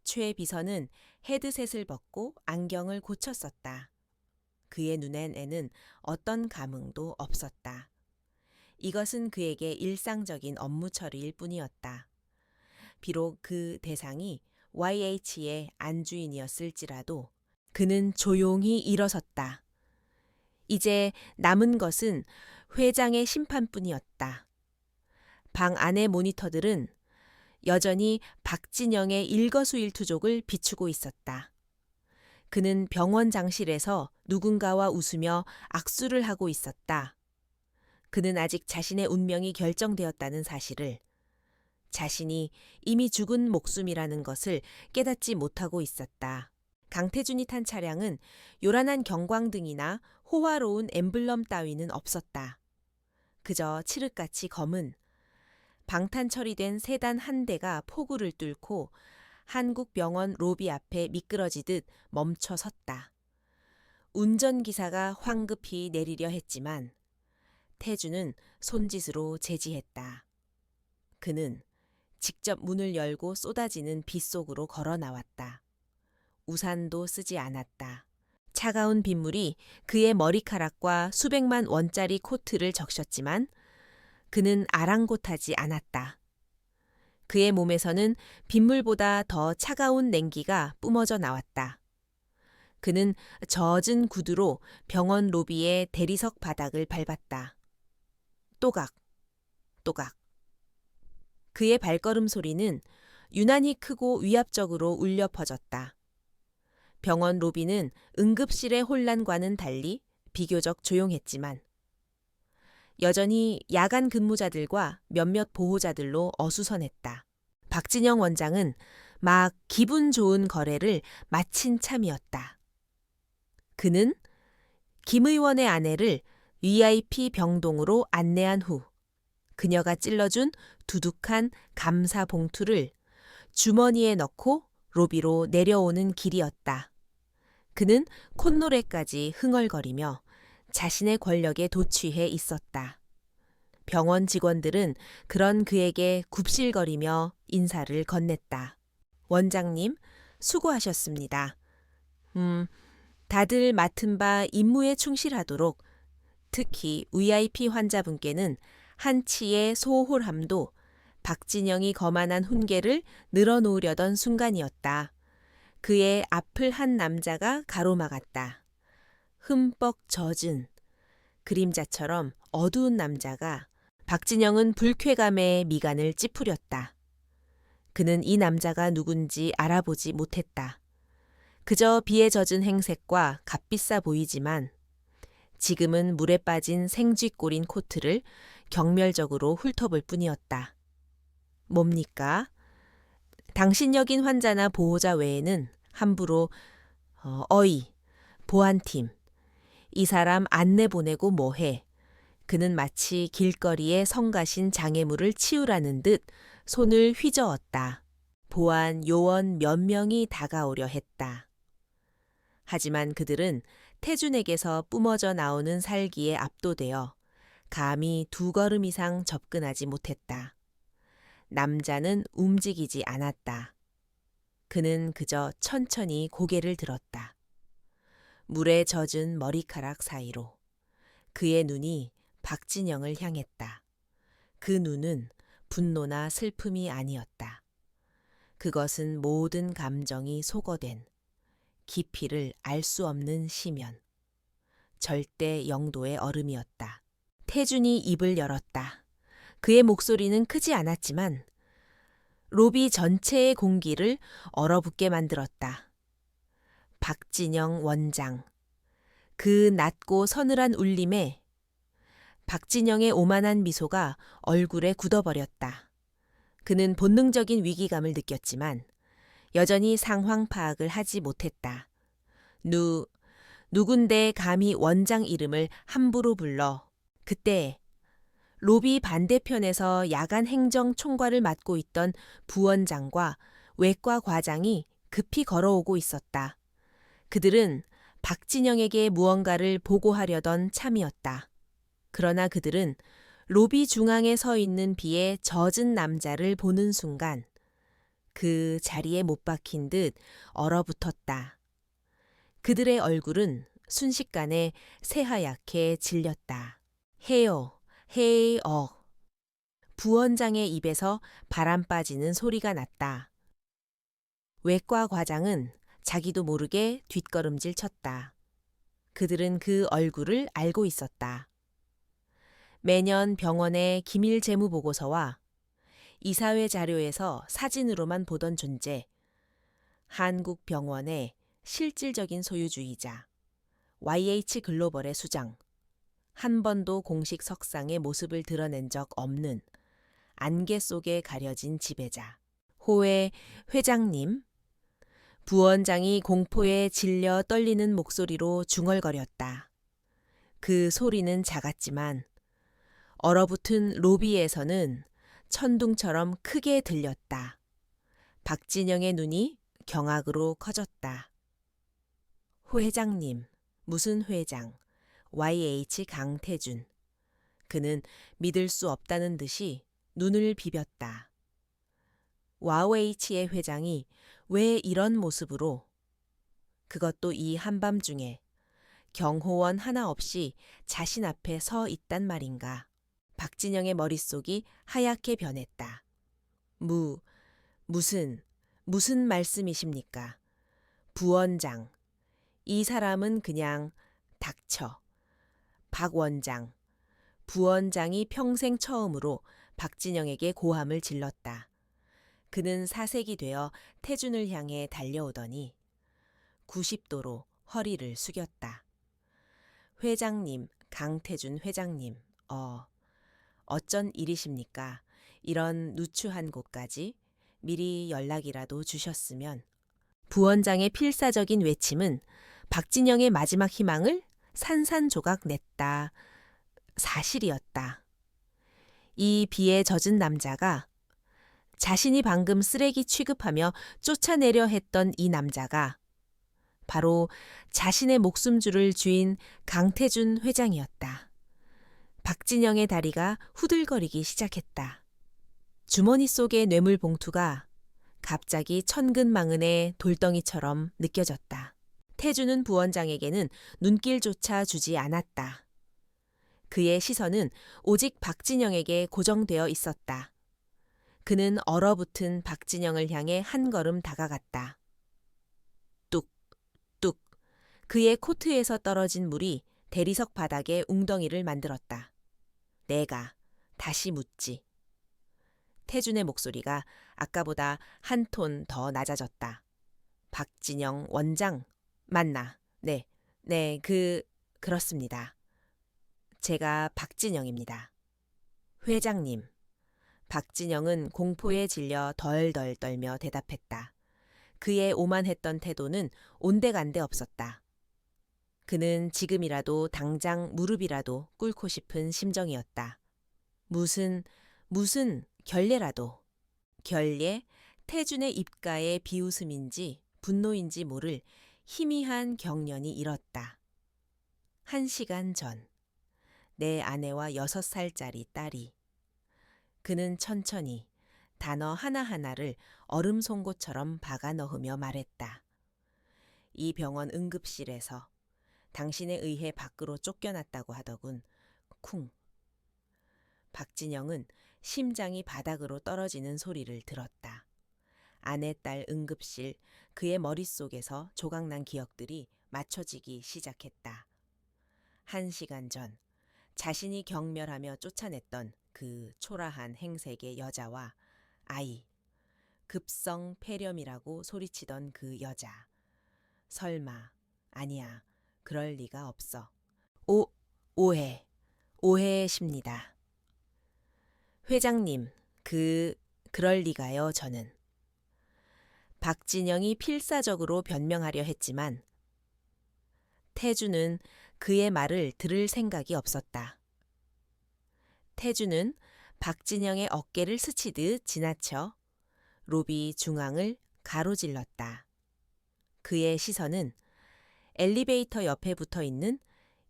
최 비서는 헤드셋을 벗고 안경을 고쳤었다. 그의 눈에는 어떤 감흥도 없었다. 이것은 그에게 일상적인 업무 처리일 뿐이었다. 비록 그 대상이 YH의 안주인이었을지라도 그는 조용히 일어섰다. 이제 남은 것은 회장의 심판뿐이었다. 방 안의 모니터들은 여전히 박진영의 일거수일투족을 비추고 있었다. 그는 병원 장실에서 누군가와 웃으며 악수를 하고 있었다. 그는 아직 자신의 운명이 결정되었다는 사실을, 자신이 이미 죽은 목숨이라는 것을 깨닫지 못하고 있었다. 강태준이 탄 차량은 요란한 경광등이나 호화로운 엠블럼 따위는 없었다. 그저 칠흑같이 검은 방탄 처리된 세단 한 대가 폭우를 뚫고 한국병원 로비 앞에 미끄러지듯 멈춰 섰다. 운전기사가 황급히 내리려 했지만 태주는 손짓으로 제지했다. 그는 직접 문을 열고 쏟아지는 비 속으로 걸어 나왔다. 우산도 쓰지 않았다. 차가운 빗물이 그의 머리카락과 수백만 원짜리 코트를 적셨지만 그는 아랑곳하지 않았다. 그의 몸에서는 빗물보다 더 차가운 냉기가 뿜어져 나왔다. 그는 젖은 구두로 병원 로비의 대리석 바닥을 밟았다. 또각, 또각. 그의 발걸음 소리는 유난히 크고 위압적으로 울려 퍼졌다. 병원 로비는 응급실의 혼란과는 달리 비교적 조용했지만 여전히 야간 근무자들과 몇몇 보호자들로 어수선했다. 박진영 원장은 막 기분 좋은 거래를 마친 참이었다. 그는 김 의원의 아내를 VIP 병동으로 안내한 후 그녀가 찔러준 두둑한 감사 봉투를 주머니에 넣고 로비로 내려오는 길이었다. 그는 콧노래까지 흥얼거리며 자신의 권력에 도취해 있었다. 병원 직원들은 그런 그에게 굽실거리며 인사를 건넸다. 원장님, 수고하셨습니다. 다들 맡은 바 임무에 충실하도록, 특히 VIP 환자분께는 한치의 소홀함도 박진영이 거만한 훈계를 늘어놓으려던 순간이었다. 그의 앞을 한 남자가 가로막았다. 흠뻑 젖은 그림자처럼 어두운 남자가 박진영은 불쾌감에 미간을 찌푸렸다. 그는 이 남자가 누군지 알아보지 못했다. 그저 비에 젖은 행색과 값비싸 보이지만 지금은 물에 빠진 생쥐꼴인 코트를 경멸적으로 훑어볼 뿐이었다. 뭡니까? 당신 역인 환자나 보호자 외에는 함부로 어이, 보안팀, 이 사람 안내 보내고 뭐해. 그는 마치 길거리에 성가신 장애물을 치우라는 듯 손을 휘저었다. 보안 요원 몇 명이 다가오려 했다. 하지만 그들은 태준에게서 뿜어져 나오는 살기에 압도되어 감히 2걸음 이상 접근하지 못했다. 남자는 움직이지 않았다. 그는 그저 천천히 고개를 들었다. 물에 젖은 머리카락 사이로 그의 눈이 박진영을 향했다. 그 눈은 분노나 슬픔이 아니었다. 그것은 모든 감정이 소거된 깊이를 알 수 없는 심연, 절대 영도의 얼음이었다. 태준이 입을 열었다. 그의 목소리는 크지 않았지만 로비 전체의 공기를 얼어붙게 만들었다. 박진영 원장. 그 낮고 서늘한 울림에 박진영의 오만한 미소가 얼굴에 굳어버렸다. 그는 본능적인 위기감을 느꼈지만 여전히 상황 파악을 하지 못했다. 누군데 감히 원장 이름을 함부로 불러. 그때 로비 반대편에서 야간 행정 총괄을 맡고 있던 부원장과 외과 과장이 급히 걸어오고 있었다. 그들은 박진영에게 무언가를 보고하려던 참이었다. 그러나 그들은 로비 중앙에 서 있는 비에 젖은 남자를 보는 순간 그 자리에 못 박힌 듯 얼어붙었다. 그들의 얼굴은 순식간에 새하얗게 질렸다. 해요, 해요. 부원장의 입에서 바람 빠지는 소리가 났다. 외과 과장은 자기도 모르게 뒷걸음질 쳤다. 그들은 그 얼굴을 알고 있었다. 매년 병원의 기밀 재무 보고서와 이사회 자료에서 사진으로만 보던 존재, 한국병원의 실질적인 소유주이자 YH 글로벌의 수장, 한 번도 공식 석상의 모습을 드러낸 적 없는 안개 속에 가려진 지배자, 호의 회장님. 부원장이 공포에 질려 떨리는 목소리로 중얼거렸다. 그 소리는 작았지만 얼어붙은 로비에서는 천둥처럼 크게 들렸다. 박진영의 눈이 경악으로 커졌다. 호 회장님, 무슨 회장, YH 강태준. 그는 믿을 수 없다는 듯이 눈을 비볐다. YH의 회장이 왜 이런 모습으로, 그것도 이 한밤중에 경호원 하나 없이 자신 앞에 서 있단 말인가. 박진영의 머릿속이 하얗게 변했다. 무슨 말씀이십니까? 부원장. 이 사람은 그냥 닥쳐. 박 원장. 부원장이 평생 처음으로 박진영에게 고함을 질렀다. 그는 사색이 되어 태준을 향해 달려오더니 90도로 허리를 숙였다. 회장님, 강태준 회장님, 어쩐 일이십니까? 이런 누추한 곳까지 미리 연락이라도 주셨으면. 부원장의 필사적인 외침은 박진영의 마지막 희망을 산산조각 냈다. 사실이었다. 이 비에 젖은 남자가, 자신이 방금 쓰레기 취급하며 쫓아내려 했던 이 남자가 바로 자신의 목숨줄을 쥐인 강태준 회장이었다. 박진영의 다리가 후들거리기 시작했다. 주머니 속의 뇌물 봉투가 갑자기 천근만근의 돌덩이처럼 느껴졌다. 태주는 부원장에게는 눈길조차 주지 않았다. 그의 시선은 오직 박진영에게 고정되어 있었다. 그는 얼어붙은 박진영을 향해 한 걸음 다가갔다. 뚝, 뚝. 그의 코트에서 떨어진 물이 대리석 바닥에 웅덩이를 만들었다. 내가 다시 묻지. 태준의 목소리가 아까보다 한 톤 더 낮아졌다. 박진영 원장, 맞나? 네, 그렇습니다. 제가 박진영입니다. 회장님. 박진영은 공포에 질려 덜덜 떨며 대답했다. 그의 오만했던 태도는 온데간데 없었다. 그는 지금이라도 당장 무릎이라도 꿇고 싶은 심정이었다. 무슨 결례라도. 결례? 태준의 입가에 비웃음인지 분노인지 모를 희미한 경련이 일었다. 1시간 전. 내 아내와 6살짜리 딸이. 그는 천천히 단어 하나하나를 얼음 송곳처럼 박아 넣으며 말했다. 이 병원 응급실에서 당신에 의해 밖으로 쫓겨났다고 하더군. 쿵. 박진영은 심장이 바닥으로 떨어지는 소리를 들었다. 아내 딸 응급실, 그의 머릿속에서 조각난 기억들이 맞춰지기 시작했다. 1시간 전 자신이 경멸하며 쫓아냈던 그 초라한 행색의 여자와 아이, 급성 폐렴이라고 소리치던 그 여자. 설마, 아니야, 그럴 리가 없어. 오해십니다. 회장님, 그럴 리가요, 저는. 박진영이 필사적으로 변명하려 했지만 태주는 그의 말을 들을 생각이 없었다. 태주는 박진영의 어깨를 스치듯 지나쳐 로비 중앙을 가로질렀다. 그의 시선은 엘리베이터 옆에 붙어 있는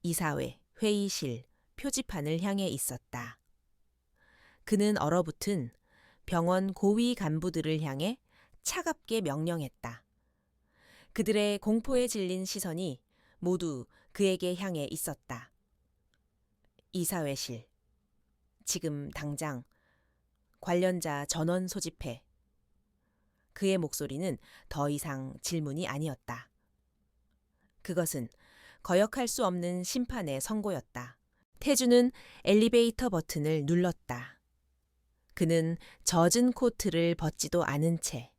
이사회, 회의실, 표지판을 향해 있었다. 그는 얼어붙은 병원 고위 간부들을 향해 차갑게 명령했다. 그들의 공포에 질린 시선이 모두 그에게 향해 있었다. 이사회실. 지금 당장 관련자 전원 소집해. 그의 목소리는 더 이상 질문이 아니었다. 그것은 거역할 수 없는 심판의 선고였다. 태주는 엘리베이터 버튼을 눌렀다. 그는 젖은 코트를 벗지도 않은 채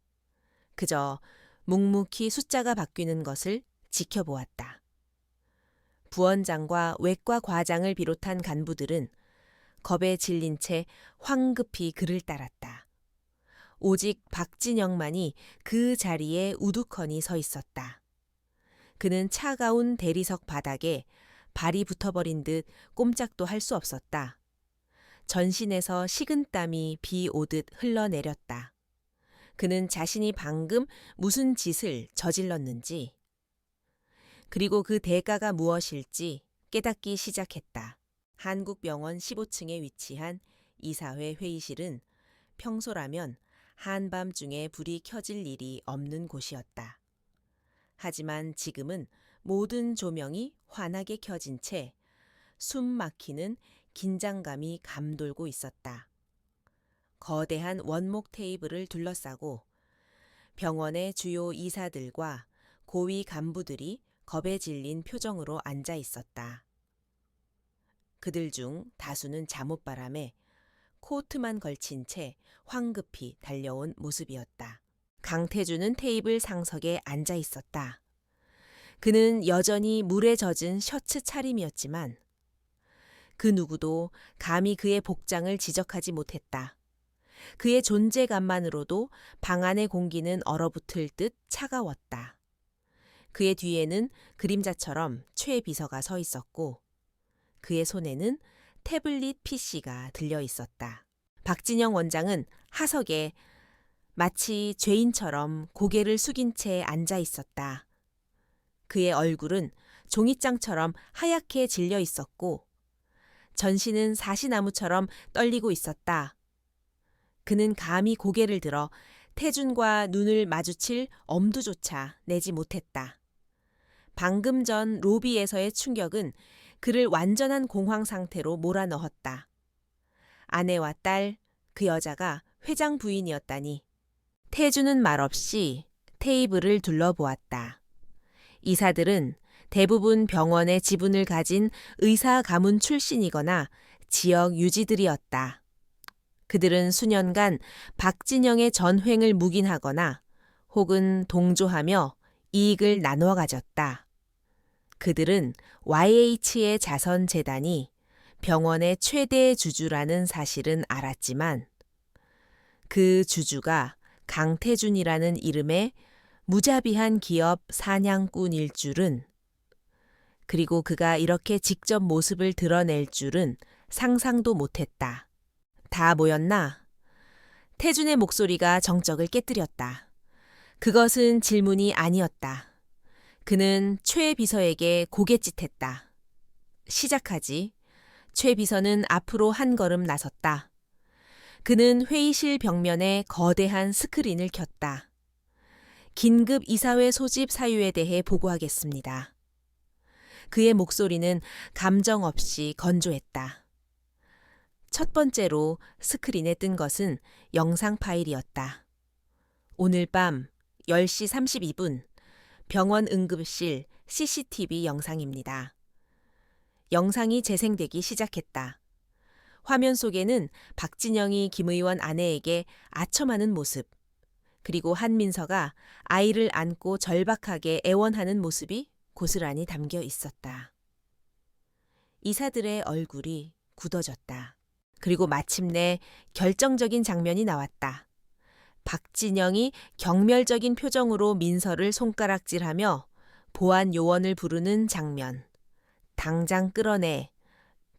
그저 묵묵히 숫자가 바뀌는 것을 지켜보았다. 부원장과 외과 과장을 비롯한 간부들은 겁에 질린 채 황급히 그를 따랐다. 오직 박진영만이 그 자리에 우두커니 서 있었다. 그는 차가운 대리석 바닥에 발이 붙어버린 듯 꼼짝도 할 수 없었다. 전신에서 식은땀이 비 오듯 흘러내렸다. 그는 자신이 방금 무슨 짓을 저질렀는지, 그리고 그 대가가 무엇일지 깨닫기 시작했다. 한국병원 15층에 위치한 이사회 회의실은 평소라면 한밤중에 불이 켜질 일이 없는 곳이었다. 하지만 지금은 모든 조명이 환하게 켜진 채 숨 막히는 긴장감이 감돌고 있었다. 거대한 원목 테이블을 둘러싸고 병원의 주요 이사들과 고위 간부들이 겁에 질린 표정으로 앉아 있었다. 그들 중 다수는 잠옷바람에 코트만 걸친 채 황급히 달려온 모습이었다. 강태주는 테이블 상석에 앉아 있었다. 그는 여전히 물에 젖은 셔츠 차림이었지만 그 누구도 감히 그의 복장을 지적하지 못했다. 그의 존재감만으로도 방 안의 공기는 얼어붙을 듯 차가웠다. 그의 뒤에는 그림자처럼 최 비서가 서 있었고 그의 손에는 태블릿 PC가 들려 있었다. 박진영 원장은 하석에 마치 죄인처럼 고개를 숙인 채 앉아 있었다. 그의 얼굴은 종이장처럼 하얗게 질려 있었고 전신은 사시나무처럼 떨리고 있었다. 그는 감히 고개를 들어 태준과 눈을 마주칠 엄두조차 내지 못했다. 방금 전 로비에서의 충격은 그를 완전한 공황 상태로 몰아넣었다. 아내와 딸, 그 여자가 회장 부인이었다니. 태준은 말없이 테이블을 둘러보았다. 이사들은 대부분 병원의 지분을 가진 의사 가문 출신이거나 지역 유지들이었다. 그들은 수년간 박진영의 전횡을 묵인하거나 혹은 동조하며 이익을 나누어 가졌다. 그들은 YH의 자선재단이 병원의 최대 주주라는 사실은 알았지만 그 주주가 강태준이라는 이름의 무자비한 기업 사냥꾼일 줄은, 그리고 그가 이렇게 직접 모습을 드러낼 줄은 상상도 못했다. 다 모였나? 태준의 목소리가 정적을 깨뜨렸다. 그것은 질문이 아니었다. 그는 최 비서에게 고갯짓했다. 시작하지. 최 비서는 앞으로 한 걸음 나섰다. 그는 회의실 벽면에 거대한 스크린을 켰다. 긴급 이사회 소집 사유에 대해 보고하겠습니다. 그의 목소리는 감정 없이 건조했다. 첫 번째로 스크린에 뜬 것은 영상 파일이었다. 오늘 밤 10시 32분 병원 응급실 CCTV 영상입니다. 영상이 재생되기 시작했다. 화면 속에는 박진영이 김 의원 아내에게 아첨하는 모습, 그리고 한민서가 아이를 안고 절박하게 애원하는 모습이 고스란히 담겨 있었다. 이사들의 얼굴이 굳어졌다. 그리고 마침내 결정적인 장면이 나왔다. 박진영이 경멸적인 표정으로 민서를 손가락질하며 보안 요원을 부르는 장면. 당장 끌어내.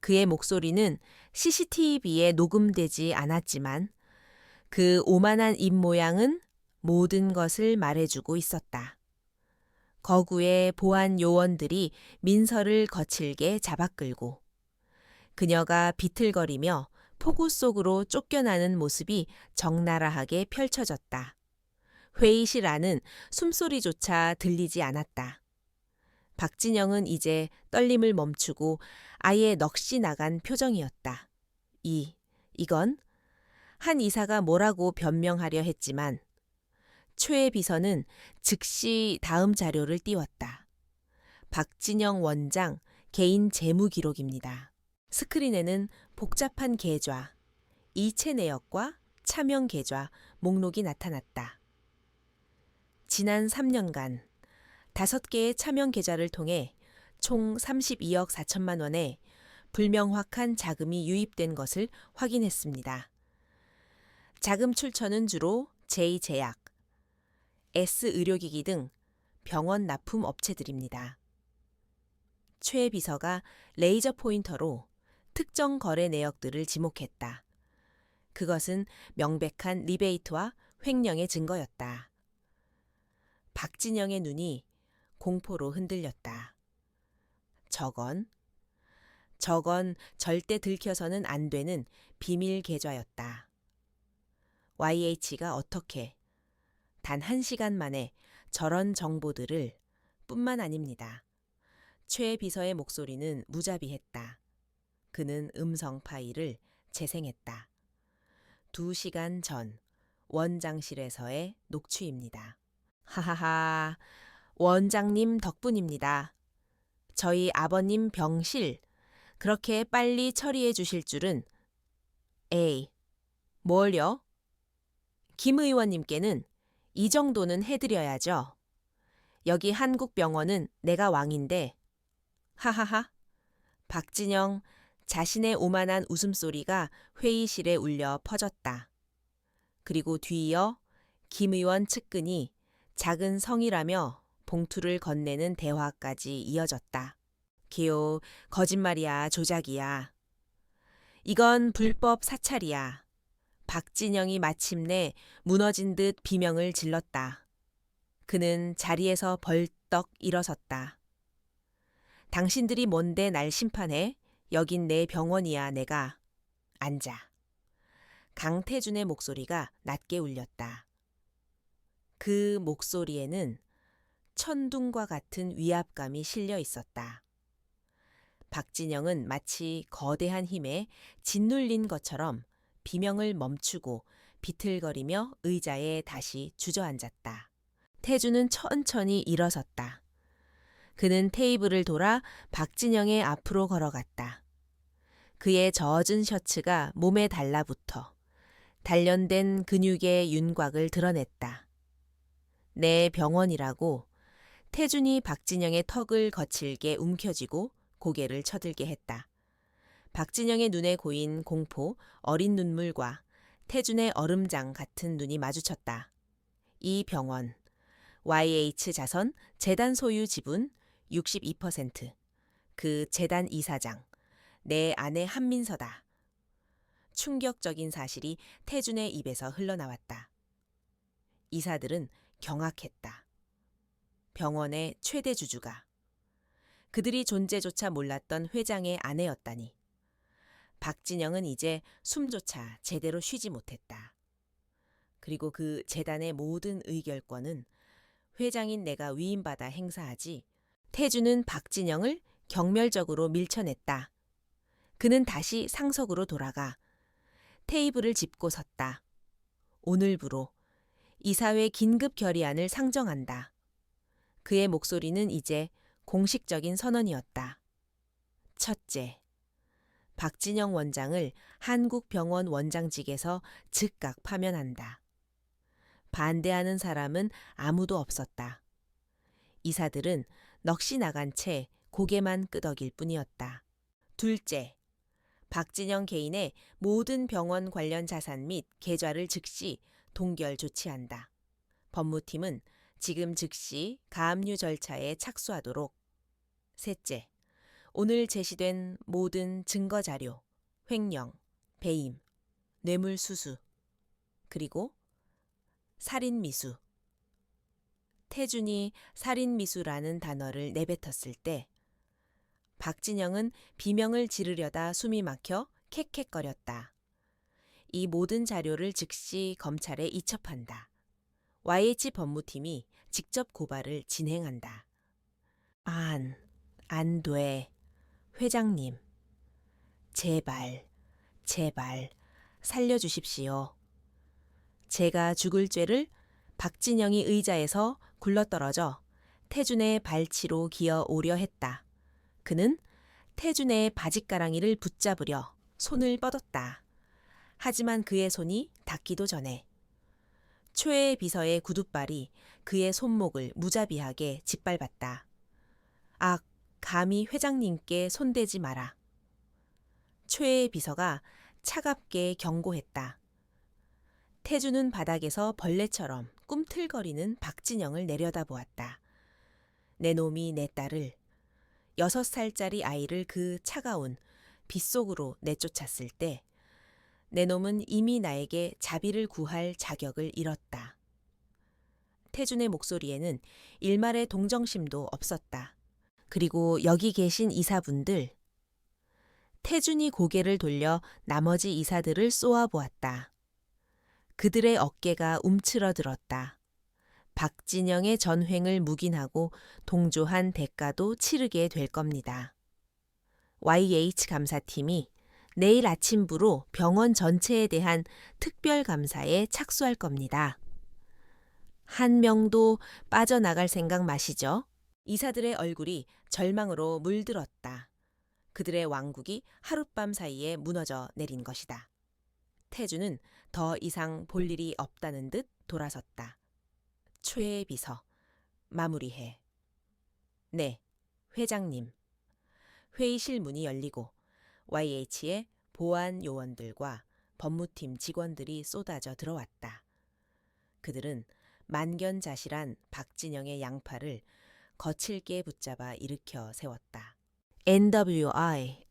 그의 목소리는 CCTV에 녹음되지 않았지만 그 오만한 입모양은 모든 것을 말해주고 있었다. 거구의 보안 요원들이 민서를 거칠게 잡아끌고 그녀가 비틀거리며 폭우 속으로 쫓겨나는 모습이 적나라하게 펼쳐졌다. 회의실 안은 숨소리조차 들리지 않았다. 박진영은 이제 떨림을 멈추고 아예 넋이 나간 표정이었다. 이건 한 이사가 뭐라고 변명하려 했지만 최 비서는 즉시 다음 자료를 띄웠다. 박진영 원장 개인 재무 기록입니다. 스크린에는 복잡한 계좌, 이체 내역과 차명 계좌 목록이 나타났다. 지난 3년간 5개의 차명 계좌를 통해 총 32억 4천만 원의 불명확한 자금이 유입된 것을 확인했습니다. 자금 출처는 주로 J제약, S의료기기 등 병원 납품 업체들입니다. 최 비서가 레이저 포인터로 특정 거래 내역들을 지목했다. 그것은 명백한 리베이트와 횡령의 증거였다. 박진영의 눈이 공포로 흔들렸다. 저건 절대 들켜서는 안 되는 비밀 계좌였다. YH가 어떻게 단 1시간 만에 저런 정보들을 뿐만 아닙니다. 최 비서의 목소리는 무자비했다. 그는 음성 파일을 재생했다. 2시간 전 원장실에서의 녹취입니다. 하하하, 원장님 덕분입니다. 저희 아버님 병실 그렇게 빨리 처리해 주실 줄은. 에이, 뭘요? 김 의원님께는 이 정도는 해드려야죠. 여기 한국병원은 내가 왕인데. 하하하. 박진영 자신의 오만한 웃음소리가 회의실에 울려 퍼졌다. 그리고 뒤이어 김 의원 측근이 작은 성이라며 봉투를 건네는 대화까지 이어졌다. 기호, 거짓말이야, 조작이야. 이건 불법 사찰이야. 박진영이 마침내 무너진 듯 비명을 질렀다. 그는 자리에서 벌떡 일어섰다. 당신들이 뭔데 날 심판해? 여긴 내 병원이야, 내가. 앉아. 강태준의 목소리가 낮게 울렸다. 그 목소리에는 천둥과 같은 위압감이 실려 있었다. 박진영은 마치 거대한 힘에 짓눌린 것처럼 비명을 멈추고 비틀거리며 의자에 다시 주저앉았다. 태주는 천천히 일어섰다. 그는 테이블을 돌아 박진영의 앞으로 걸어갔다. 그의 젖은 셔츠가 몸에 달라붙어 단련된 근육의 윤곽을 드러냈다. 내 병원이라고. 태준이 박진영의 턱을 거칠게 움켜쥐고 고개를 쳐들게 했다. 박진영의 눈에 고인 공포, 어린 눈물과 태준의 얼음장 같은 눈이 마주쳤다. 이 병원, YH 자선 재단 소유 지분 62%, 그 재단 이사장, 내 아내 한민서다. 충격적인 사실이 태준의 입에서 흘러나왔다. 이사들은 경악했다. 병원의 최대 주주가 그들이 존재조차 몰랐던 회장의 아내였다니. 박진영은 이제 숨조차 제대로 쉬지 못했다. 그리고 그 재단의 모든 의결권은 회장인 내가 위임받아 행사하지. 태주는 박진영을 경멸적으로 밀쳐냈다. 그는 다시 상석으로 돌아가 테이블을 짚고 섰다. 오늘부로 이사회 긴급 결의안을 상정한다. 그의 목소리는 이제 공식적인 선언이었다. 첫째, 박진영 원장을 한국병원 원장직에서 즉각 파면한다. 반대하는 사람은 아무도 없었다. 이사들은 넋이 나간 채 고개만 끄덕일 뿐이었다. 둘째, 박진영 개인의 모든 병원 관련 자산 및 계좌를 즉시 동결 조치한다. 법무팀은 지금 즉시 가압류 절차에 착수하도록. 셋째, 오늘 제시된 모든 증거자료, 횡령, 배임, 뇌물수수, 그리고 살인미수. 태준이 살인미수라는 단어를 내뱉었을 때 박진영은 비명을 지르려다 숨이 막혀 캑캑거렸다. 이 모든 자료를 즉시 검찰에 이첩한다. YH 법무팀이 직접 고발을 진행한다. 안 돼. 회장님. 제발 살려주십시오. 제가 죽을 죄를 박진영이 의자에서 굴러떨어져 태준의 발치로 기어 오려 했다. 그는 태준의 바짓가랑이를 붙잡으려 손을 뻗었다. 하지만 그의 손이 닿기도 전에 최 비서의 구둣발이 그의 손목을 무자비하게 짓밟았다. 악, 감히 회장님께 손대지 마라. 최 비서가 차갑게 경고했다. 태주는 바닥에서 벌레처럼 꿈틀거리는 박진영을 내려다보았다. 내 놈이 내 딸을, 6살짜리 아이를 그 차가운 빗속으로 내쫓았을 때 내 놈은 이미 나에게 자비를 구할 자격을 잃었다. 태준의 목소리에는 일말의 동정심도 없었다. 그리고 여기 계신 이사분들. 태준이 고개를 돌려 나머지 이사들을 쏘아보았다. 그들의 어깨가 움츠러들었다. 박진영의 전횡을 묵인하고 동조한 대가도 치르게 될 겁니다. YH 감사팀이 내일 아침부로 병원 전체에 대한 특별감사에 착수할 겁니다. 한 명도 빠져나갈 생각 마시죠. 이사들의 얼굴이 절망으로 물들었다. 그들의 왕국이 하룻밤 사이에 무너져 내린 것이다. 태주는 더 이상 볼 일이 없다는 듯 돌아섰다. 최 비서, 마무리해. 네, 회장님. 회의실 문이 열리고 YH의 보안 요원들과 법무팀 직원들이 쏟아져 들어왔다. 그들은 만견자실한 박진영의 양팔을 거칠게 붙잡아 일으켜 세웠다. NWA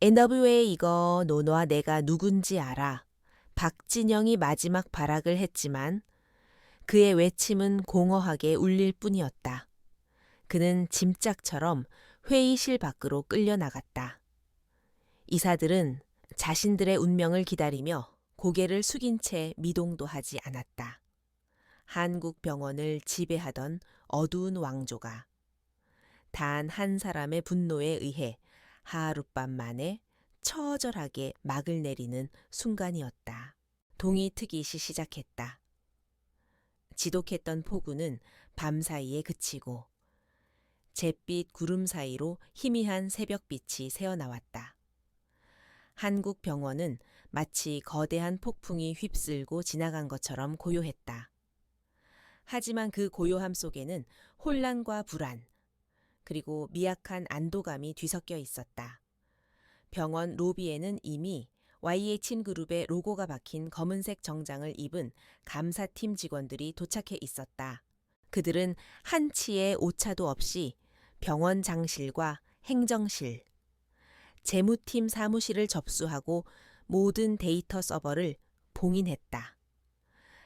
이거 노노아 내가 누군지 알아. 박진영이 마지막 발악을 했지만 그의 외침은 공허하게 울릴 뿐이었다. 그는 짐짝처럼 회의실 밖으로 끌려나갔다. 이사들은 자신들의 운명을 기다리며 고개를 숙인 채 미동도 하지 않았다. 한국 병원을 지배하던 어두운 왕조가 단 한 사람의 분노에 의해 하룻밤 만에 처절하게 막을 내리는 순간이었다. 동이 트기 시작했다. 지독했던 폭우는 밤사이에 그치고 잿빛 구름 사이로 희미한 새벽빛이 새어나왔다. 한국 병원은 마치 거대한 폭풍이 휩쓸고 지나간 것처럼 고요했다. 하지만 그 고요함 속에는 혼란과 불안, 그리고 미약한 안도감이 뒤섞여 있었다. 병원 로비에는 이미 YH 그룹의 로고가 박힌 검은색 정장을 입은 감사팀 직원들이 도착해 있었다. 그들은 한치의 오차도 없이 병원 장실과 행정실, 재무팀 사무실을 접수하고 모든 데이터 서버를 봉인했다.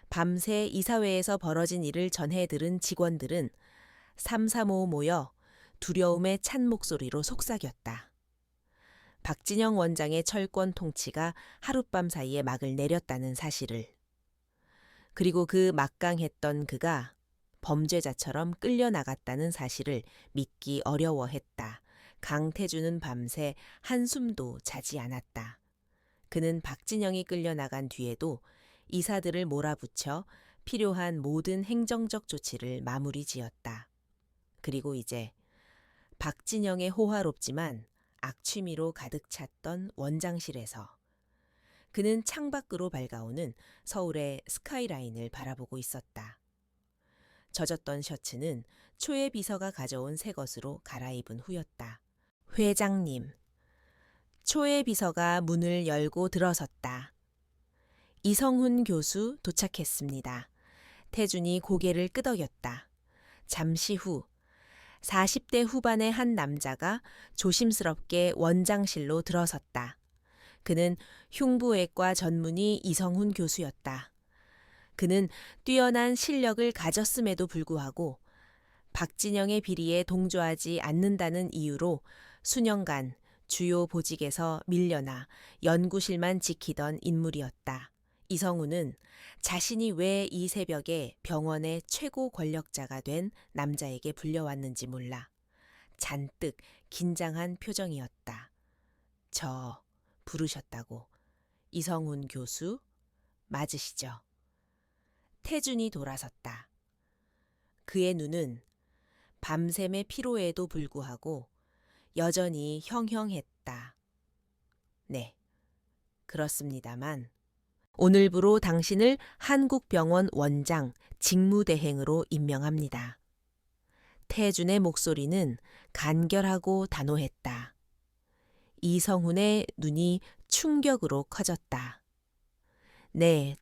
밤새 이사회에서 벌어진 일을 전해 들은 직원들은 삼삼오오 모여 두려움에 찬 목소리로 속삭였다. 박진영 원장의 철권 통치가 하룻밤 사이에 막을 내렸다는 사실을. 그리고 그 막강했던 그가 범죄자처럼 끌려나갔다는 사실을 믿기 어려워했다. 강태주는 밤새 한숨도 자지 않았다. 그는 박진영이 끌려나간 뒤에도 이사들을 몰아붙여 필요한 모든 행정적 조치를 마무리 지었다. 그리고 이제 박진영의 호화롭지만 악취미로 가득 찼던 원장실에서 그는 창밖으로 밝아오는 서울의 스카이라인을 바라보고 있었다. 젖었던 셔츠는 초의 비서가 가져온 새 것으로 갈아입은 후였다. 회장님. 초의 비서가 문을 열고 들어섰다. 이성훈 교수 도착했습니다. 태준이 고개를 끄덕였다. 잠시 후 40대 후반의 한 남자가 조심스럽게 원장실로 들어섰다. 그는 흉부외과 전문의 이성훈 교수였다. 그는 뛰어난 실력을 가졌음에도 불구하고 박진영의 비리에 동조하지 않는다는 이유로 수년간 주요 보직에서 밀려나 연구실만 지키던 인물이었다. 이성훈은 자신이 왜 이 새벽에 병원의 최고 권력자가 된 남자에게 불려왔는지 몰라 잔뜩 긴장한 표정이었다. 저 부르셨다고. 이성훈 교수 맞으시죠? 태준이 돌아섰다. 그의 눈은 밤샘의 피로에도 불구하고 여전히 형형했다. 네, 그렇습니다만 오늘부로 당신을 한국병원 원장 직무대행으로 임명합니다. 태준의 목소리는 간결하고 단호했다. 이성훈의 눈이 충격으로 커졌다. 네,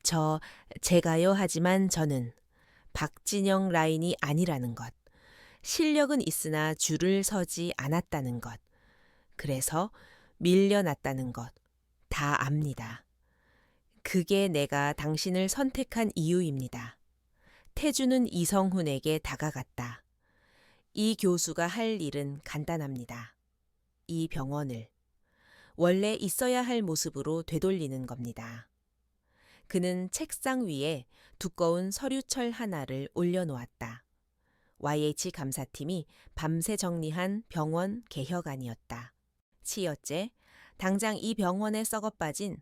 제가요. 하지만 저는 박진영 라인이 아니라는 것. 실력은 있으나 줄을 서지 않았다는 것. 그래서 밀려났다는 것. 다 압니다. 그게 내가 당신을 선택한 이유입니다. 태준은 이성훈에게 다가갔다. 이 교수가 할 일은 간단합니다. 이 병원을 원래 있어야 할 모습으로 되돌리는 겁니다. 그는 책상 위에 두꺼운 서류철 하나를 올려놓았다. YH 감사팀이 밤새 정리한 병원 개혁안이었다. 치여째, 당장 이 병원에 썩어빠진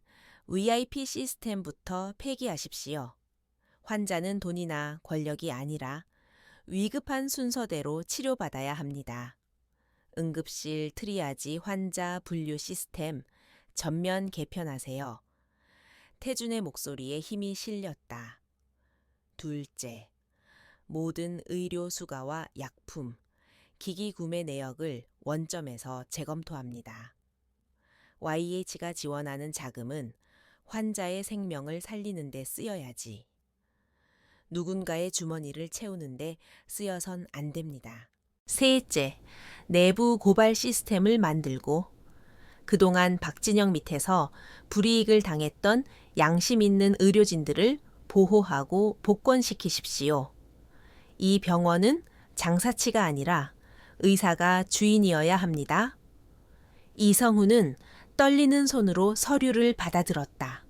VIP 시스템부터 폐기하십시오. 환자는 돈이나 권력이 아니라 위급한 순서대로 치료받아야 합니다. 응급실 트리아지 환자 분류 시스템 전면 개편하세요. 태준의 목소리에 힘이 실렸다. 둘째, 모든 의료 수가와 약품, 기기 구매 내역을 원점에서 재검토합니다. YH가 지원하는 자금은 환자의 생명을 살리는 데 쓰여야지. 누군가의 주머니를 채우는데 쓰여선 안 됩니다. 셋째, 내부 고발 시스템을 만들고 그동안 박진영 밑에서 불이익을 당했던 양심 있는 의료진들을 보호하고 복권시키십시오. 이 병원은 장사치가 아니라 의사가 주인이어야 합니다. 이성훈은 떨리는 손으로 서류를 받아들었다.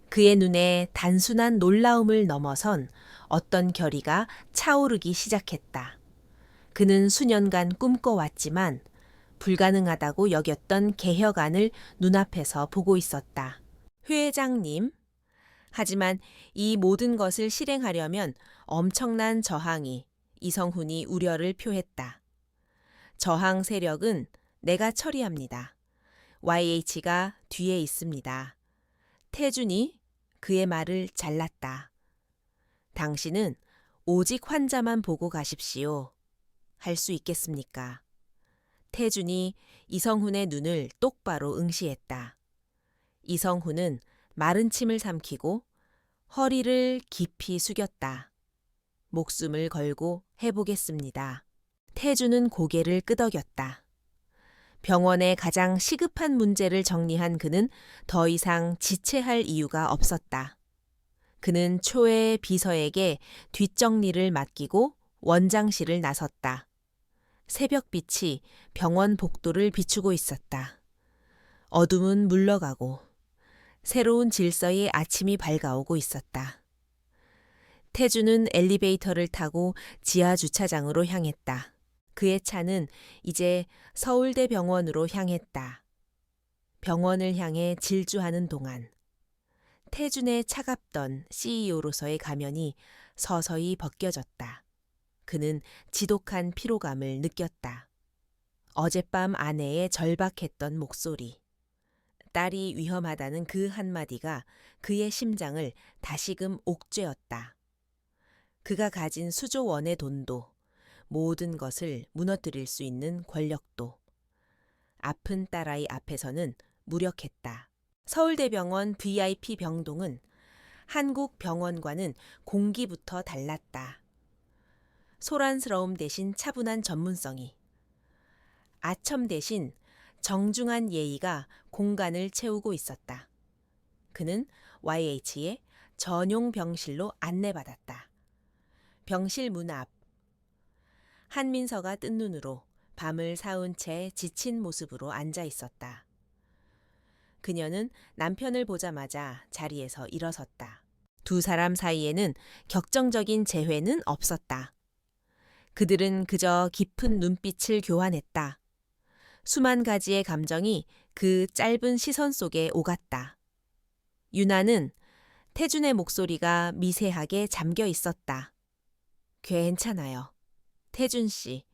그의 눈에 단순한 놀라움을 넘어선 어떤 결의가 차오르기 시작했다. 그는 수년간 꿈꿔왔지만 불가능하다고 여겼던 개혁안을 눈앞에서 보고 있었다. 회장님, 하지만 이 모든 것을 실행하려면 엄청난 저항이 이성훈이 우려를 표했다. 저항 세력은 내가 처리합니다. YH가 뒤에 있습니다. 태준이 그의 말을 잘랐다. 당신은 오직 환자만 보고 가십시오. 할 수 있겠습니까? 태준이 이성훈의 눈을 똑바로 응시했다. 이성훈은 마른 침을 삼키고 허리를 깊이 숙였다. 목숨을 걸고 해보겠습니다. 태준은 고개를 끄덕였다. 병원의 가장 시급한 문제를 정리한 그는 더 이상 지체할 이유가 없었다. 그는 초의 비서에게 뒷정리를 맡기고 원장실을 나섰다. 새벽빛이 병원 복도를 비추고 있었다. 어둠은 물러가고 새로운 질서의 아침이 밝아오고 있었다. 태주는 엘리베이터를 타고 지하 주차장으로 향했다. 그의 차는 이제 서울대병원으로 향했다. 병원을 향해 질주하는 동안 태준의 차갑던 CEO로서의 가면이 서서히 벗겨졌다. 그는 지독한 피로감을 느꼈다. 어젯밤 아내의 절박했던 목소리. 딸이 위험하다는 그 한마디가 그의 심장을 다시금 옥죄었다. 그가 가진 수조 원의 돈도, 모든 것을 무너뜨릴 수 있는 권력도. 아픈 딸아이 앞에서는 무력했다. 서울대병원 VIP 병동은 한국 병원과는 공기부터 달랐다. 소란스러움 대신 차분한 전문성이, 아첨 대신 정중한 예의가 공간을 채우고 있었다. 그는 YH의 전용 병실로 안내받았다. 병실 문 앞. 한민서가 뜬 눈으로 밤을 사운 채 지친 모습으로 앉아 있었다. 그녀는 남편을 보자마자 자리에서 일어섰다. 두 사람 사이에는 격정적인 재회는 없었다. 그들은 그저 깊은 눈빛을 교환했다. 수만 가지의 감정이 그 짧은 시선 속에 오갔다. 유나는 태준의 목소리가 미세하게 잠겨 있었다. 괜찮아요. 태준 씨.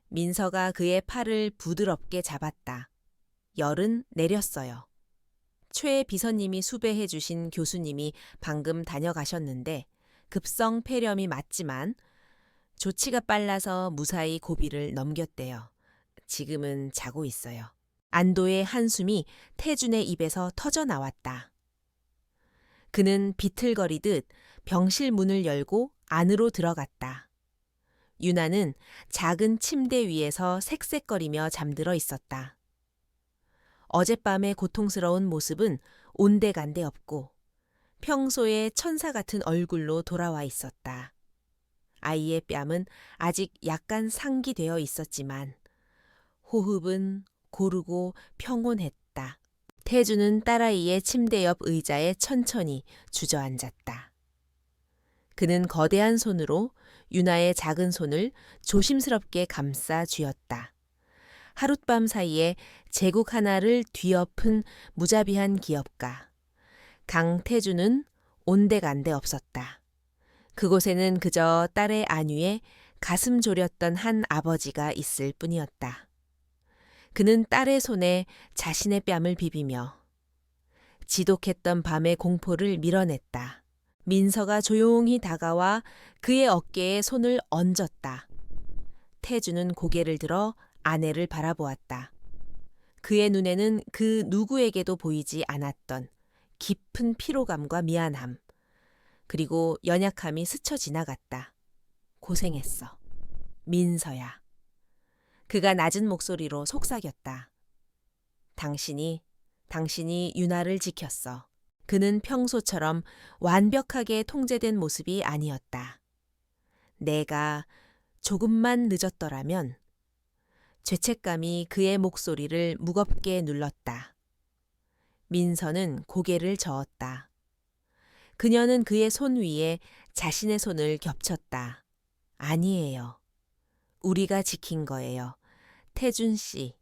민서가 그의 팔을 부드럽게 잡았다. 열은 내렸어요. 최 비서님이 수배해 주신 교수님이 방금 다녀가셨는데 급성 폐렴이 맞지만 조치가 빨라서 무사히 고비를 넘겼대요. 지금은 자고 있어요. 안도의 한숨이 태준의 입에서 터져 나왔다. 그는 비틀거리듯 병실 문을 열고 안으로 들어갔다. 유나는 작은 침대 위에서 색색거리며 잠들어 있었다. 어젯밤의 고통스러운 모습은 온데간데 없고 평소의 천사 같은 얼굴로 돌아와 있었다. 아이의 뺨은 아직 약간 상기되어 있었지만 호흡은 고르고 평온했다. 태주는 딸아이의 침대 옆 의자에 천천히 주저앉았다. 그는 거대한 손으로 유나의 작은 손을 조심스럽게 감싸 쥐었다. 하룻밤 사이에 제국 하나를 뒤엎은 무자비한 기업가. 강태주는 온데간데 없었다. 그곳에는 그저 딸의 안위에 가슴 졸였던 한 아버지가 있을 뿐이었다. 그는 딸의 손에 자신의 뺨을 비비며 지독했던 밤의 공포를 밀어냈다. 민서가 조용히 다가와 그의 어깨에 손을 얹었다. 태주는 고개를 들어 아내를 바라보았다. 그의 눈에는 그 누구에게도 보이지 않았던 깊은 피로감과 미안함, 그리고 연약함이 스쳐 지나갔다. 고생했어. 민서야. 그가 낮은 목소리로 속삭였다. 당신이 유나를 지켰어. 그는 평소처럼 완벽하게 통제된 모습이 아니었다. 내가 조금만 늦었더라면 죄책감이 그의 목소리를 무겁게 눌렀다. 민서는 고개를 저었다. 그녀는 그의 손 위에 자신의 손을 겹쳤다. 아니에요. 우리가 지킨 거예요. 태준 씨.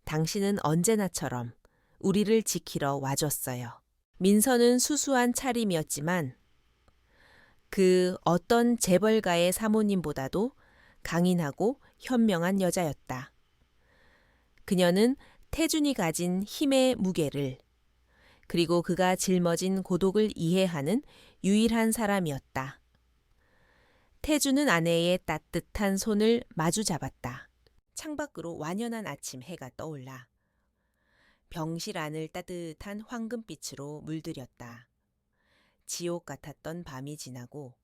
당신은 언제나처럼 우리를 지키러 와줬어요. 민서는 수수한 차림이었지만 그 어떤 재벌가의 사모님보다도 강인하고 현명한 여자였다. 그녀는 태준이 가진 힘의 무게를 그리고 그가 짊어진 고독을 이해하는 유일한 사람이었다. 태준은 아내의 따뜻한 손을 마주 잡았다. 창밖으로 완연한 아침 해가 떠올라 병실 안을 따뜻한 황금빛으로 물들였다. 지옥 같았던 밤이 지나고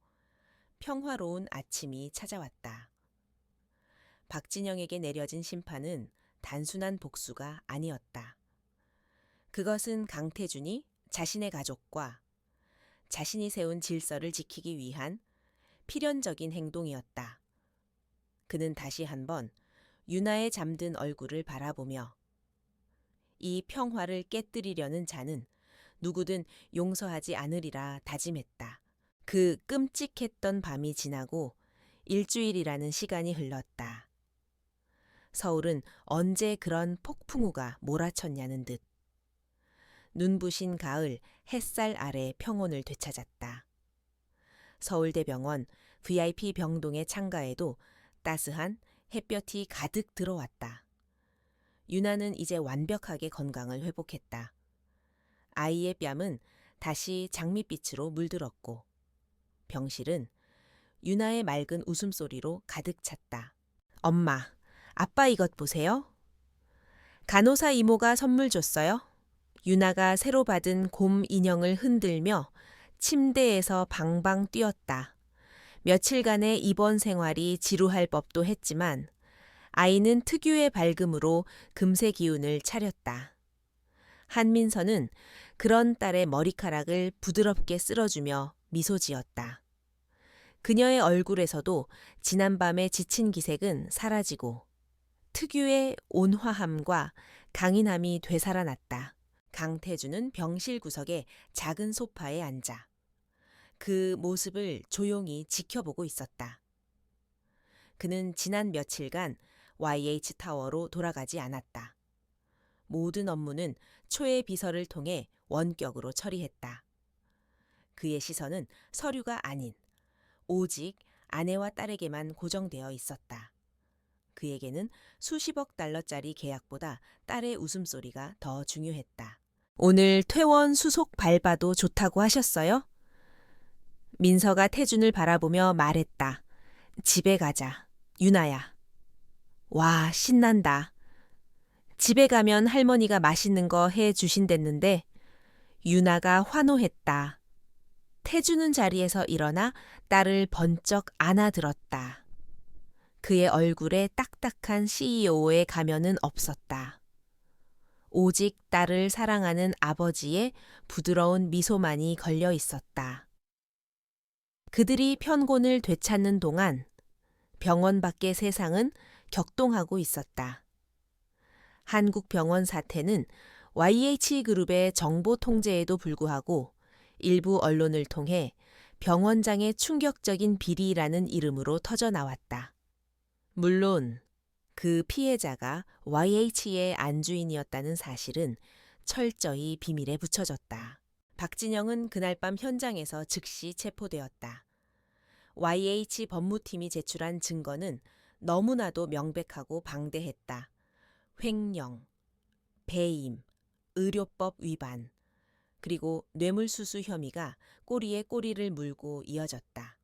평화로운 아침이 찾아왔다. 박진영에게 내려진 심판은 단순한 복수가 아니었다. 그것은 강태준이 자신의 가족과 자신이 세운 질서를 지키기 위한 필연적인 행동이었다. 그는 다시 한번 유나의 잠든 얼굴을 바라보며 이 평화를 깨뜨리려는 자는 누구든 용서하지 않으리라 다짐했다. 그 끔찍했던 밤이 지나고 일주일이라는 시간이 흘렀다. 서울은 언제 그런 폭풍우가 몰아쳤냐는 듯 눈부신 가을 햇살 아래 평온을 되찾았다. 서울대병원 VIP 병동의 창가에도 따스한 햇볕이 가득 들어왔다. 유나는 이제 완벽하게 건강을 회복했다. 아이의 뺨은 다시 장밋빛으로 물들었고 병실은 유나의 맑은 웃음소리로 가득 찼다. 엄마, 아빠 이것 보세요. 간호사 이모가 선물 줬어요. 유나가 새로 받은 곰 인형을 흔들며 침대에서 방방 뛰었다. 며칠간의 입원 생활이 지루할 법도 했지만 아이는 특유의 밝음으로 금세 기운을 차렸다. 한민서는 그런 딸의 머리카락을 부드럽게 쓸어주며 미소 지었다. 그녀의 얼굴에서도 지난밤의 지친 기색은 사라지고 특유의 온화함과 강인함이 되살아났다. 강태준은 병실 구석의 작은 소파에 앉아 그 모습을 조용히 지켜보고 있었다. 그는 지난 며칠간 YH타워로 돌아가지 않았다. 모든 업무는 초의 비서를 통해 원격으로 처리했다. 그의 시선은 서류가 아닌 오직 아내와 딸에게만 고정되어 있었다. 그에게는 수십억 달러짜리 계약보다 딸의 웃음소리가 더 중요했다. 오늘 퇴원 수속 발바도 좋다고 하셨어요? 민서가 태준을 바라보며 말했다. 집에 가자. 유나야. 와, 신난다. 집에 가면 할머니가 맛있는 거 해 주신댔는데 유나가 환호했다. 태준은 자리에서 일어나 딸을 번쩍 안아들었다. 그의 얼굴에 딱딱한 CEO의 가면은 없었다. 오직 딸을 사랑하는 아버지의 부드러운 미소만이 걸려 있었다. 그들이 편곤을 되찾는 동안 병원 밖의 세상은 격동하고 있었다. 한국 병원 사태는 YH그룹의 정보 통제에도 불구하고 일부 언론을 통해 병원장의 충격적인 비리라는 이름으로 터져나왔다. 물론 그 피해자가 YH의 안주인이었다는 사실은 철저히 비밀에 붙여졌다. 박진영은 그날 밤 현장에서 즉시 체포되었다. YH 법무팀이 제출한 증거는 너무나도 명백하고 방대했다. 횡령, 배임, 의료법 위반, 그리고 뇌물수수 혐의가 꼬리에 꼬리를 물고 이어졌다.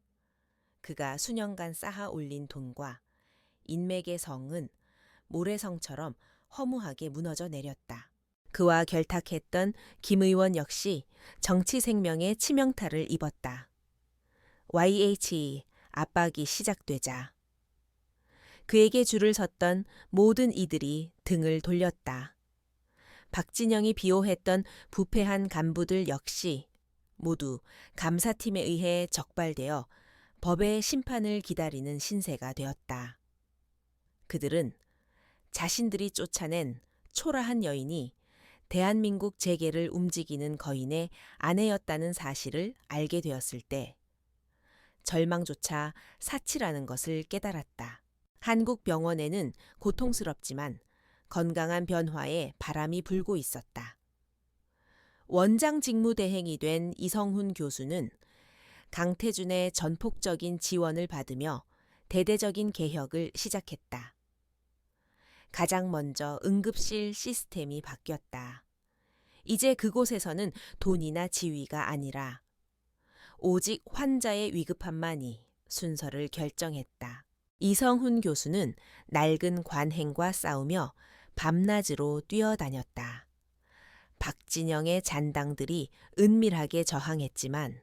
그가 수년간 쌓아 올린 돈과 인맥의 성은 모래성처럼 허무하게 무너져 내렸다. 그와 결탁했던 김 의원 역시 정치 생명의 치명타를 입었다. YH 압박이 시작되자 그에게 줄을 섰던 모든 이들이 등을 돌렸다. 박진영이 비호했던 부패한 간부들 역시 모두 감사팀에 의해 적발되어 법의 심판을 기다리는 신세가 되었다. 그들은 자신들이 쫓아낸 초라한 여인이 대한민국 재계를 움직이는 거인의 아내였다는 사실을 알게 되었을 때 절망조차 사치라는 것을 깨달았다. 한국 병원에는 고통스럽지만 건강한 변화에 바람이 불고 있었다. 원장 직무대행이 된 이성훈 교수는 강태준의 전폭적인 지원을 받으며 대대적인 개혁을 시작했다. 가장 먼저 응급실 시스템이 바뀌었다. 이제 그곳에서는 돈이나 지위가 아니라 오직 환자의 위급함만이 순서를 결정했다. 이성훈 교수는 낡은 관행과 싸우며 밤낮으로 뛰어다녔다. 박진영의 잔당들이 은밀하게 저항했지만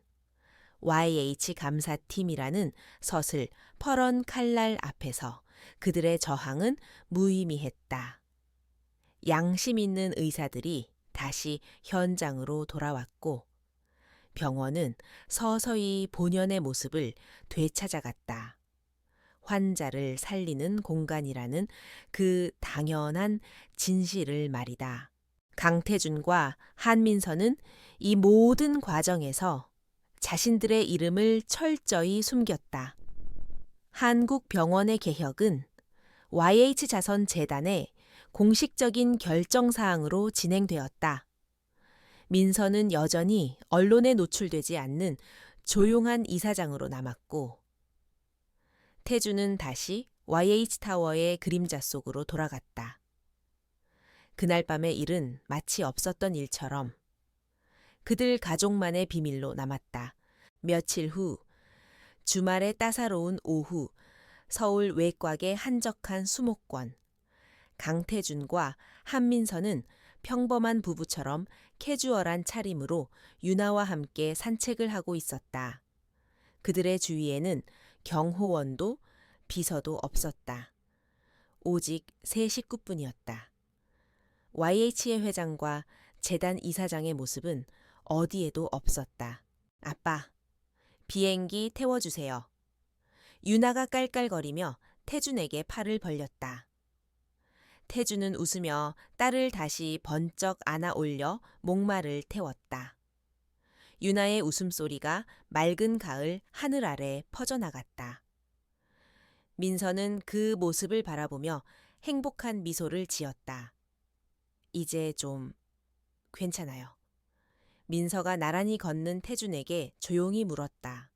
YH 감사팀이라는 서슬 퍼런 칼날 앞에서 그들의 저항은 무의미했다. 양심 있는 의사들이 다시 현장으로 돌아왔고 병원은 서서히 본연의 모습을 되찾아갔다. 환자를 살리는 공간이라는 그 당연한 진실을 말이다. 강태준과 한민서는 이 모든 과정에서 자신들의 이름을 철저히 숨겼다. 한국 병원의 개혁은 YH자선재단의 공식적인 결정사항으로 진행되었다. 민서는 여전히 언론에 노출되지 않는 조용한 이사장으로 남았고 태주는 다시 YH타워의 그림자 속으로 돌아갔다. 그날 밤의 일은 마치 없었던 일처럼 그들 가족만의 비밀로 남았다. 며칠 후 주말의 따사로운 오후 서울 외곽의 한적한 수목권. 강태준과 한민서는 평범한 부부처럼 캐주얼한 차림으로 유나와 함께 산책을 하고 있었다. 그들의 주위에는 경호원도 비서도 없었다. 오직 세 식구뿐이었다. YH의 회장과 재단 이사장의 모습은 어디에도 없었다. 아빠, 비행기 태워주세요. 유나가 깔깔거리며 태준에게 팔을 벌렸다. 태준은 웃으며 딸을 다시 번쩍 안아 올려 목마를 태웠다. 유나의 웃음소리가 맑은 가을 하늘 아래 퍼져나갔다. 민서는 그 모습을 바라보며 행복한 미소를 지었다. 이제 좀 괜찮아요. 민서가 나란히 걷는 태준에게 조용히 물었다.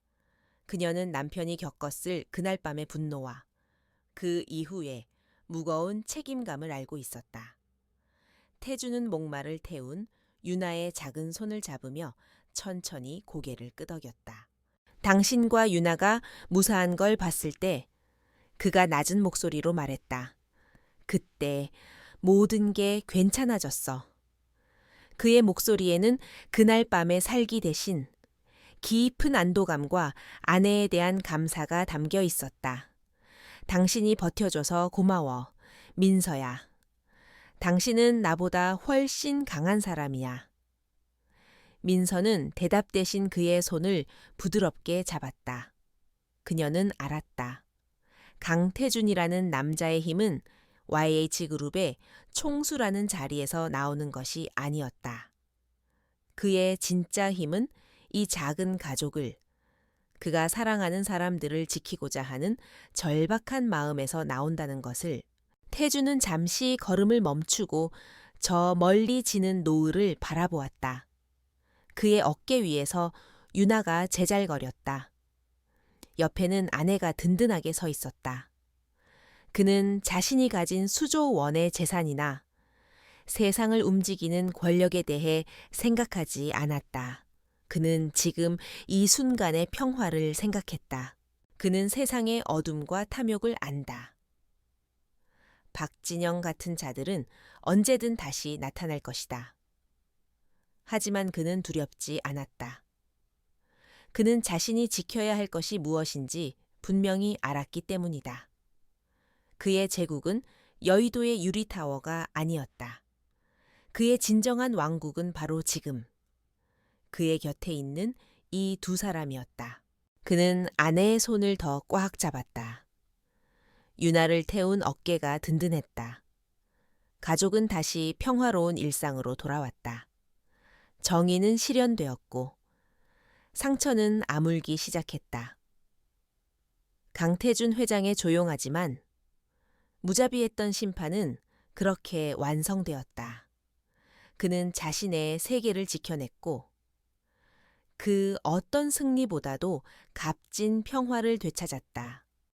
그녀는 남편이 겪었을 그날 밤의 분노와 그 이후에 무거운 책임감을 알고 있었다. 태준은 목마를 태운 유나의 작은 손을 잡으며 천천히 고개를 끄덕였다. 당신과 유나가 무사한 걸 봤을 때 그가 낮은 목소리로 말했다. 그때 모든 게 괜찮아졌어. 그의 목소리에는 그날 밤의 살기 대신 깊은 안도감과 아내에 대한 감사가 담겨 있었다. 당신이 버텨줘서 고마워, 민서야. 당신은 나보다 훨씬 강한 사람이야. 민서는 대답 대신 그의 손을 부드럽게 잡았다. 그녀는 알았다. 강태준이라는 남자의 힘은 YH그룹의 총수라는 자리에서 나오는 것이 아니었다. 그의 진짜 힘은 이 작은 가족을, 그가 사랑하는 사람들을 지키고자 하는 절박한 마음에서 나온다는 것을 태주는 잠시 걸음을 멈추고 저 멀리 지는 노을을 바라보았다. 그의 어깨 위에서 유나가 제잘거렸다. 옆에는 아내가 든든하게 서 있었다. 그는 자신이 가진 수조 원의 재산이나 세상을 움직이는 권력에 대해 생각하지 않았다. 그는 지금 이 순간의 평화를 생각했다. 그는 세상의 어둠과 탐욕을 안다. 박진영 같은 자들은 언제든 다시 나타날 것이다. 하지만 그는 두렵지 않았다. 그는 자신이 지켜야 할 것이 무엇인지 분명히 알았기 때문이다. 그의 제국은 여의도의 유리타워가 아니었다. 그의 진정한 왕국은 바로 지금. 그의 곁에 있는 이 두 사람이었다. 그는 아내의 손을 더 꽉 잡았다. 유나를 태운 어깨가 든든했다. 가족은 다시 평화로운 일상으로 돌아왔다. 정의는 실현되었고 상처는 아물기 시작했다. 강태준 회장의 조용하지만 무자비했던 심판은 그렇게 완성되었다. 그는 자신의 세계를 지켜냈고 그 어떤 승리보다도 값진 평화를 되찾았다.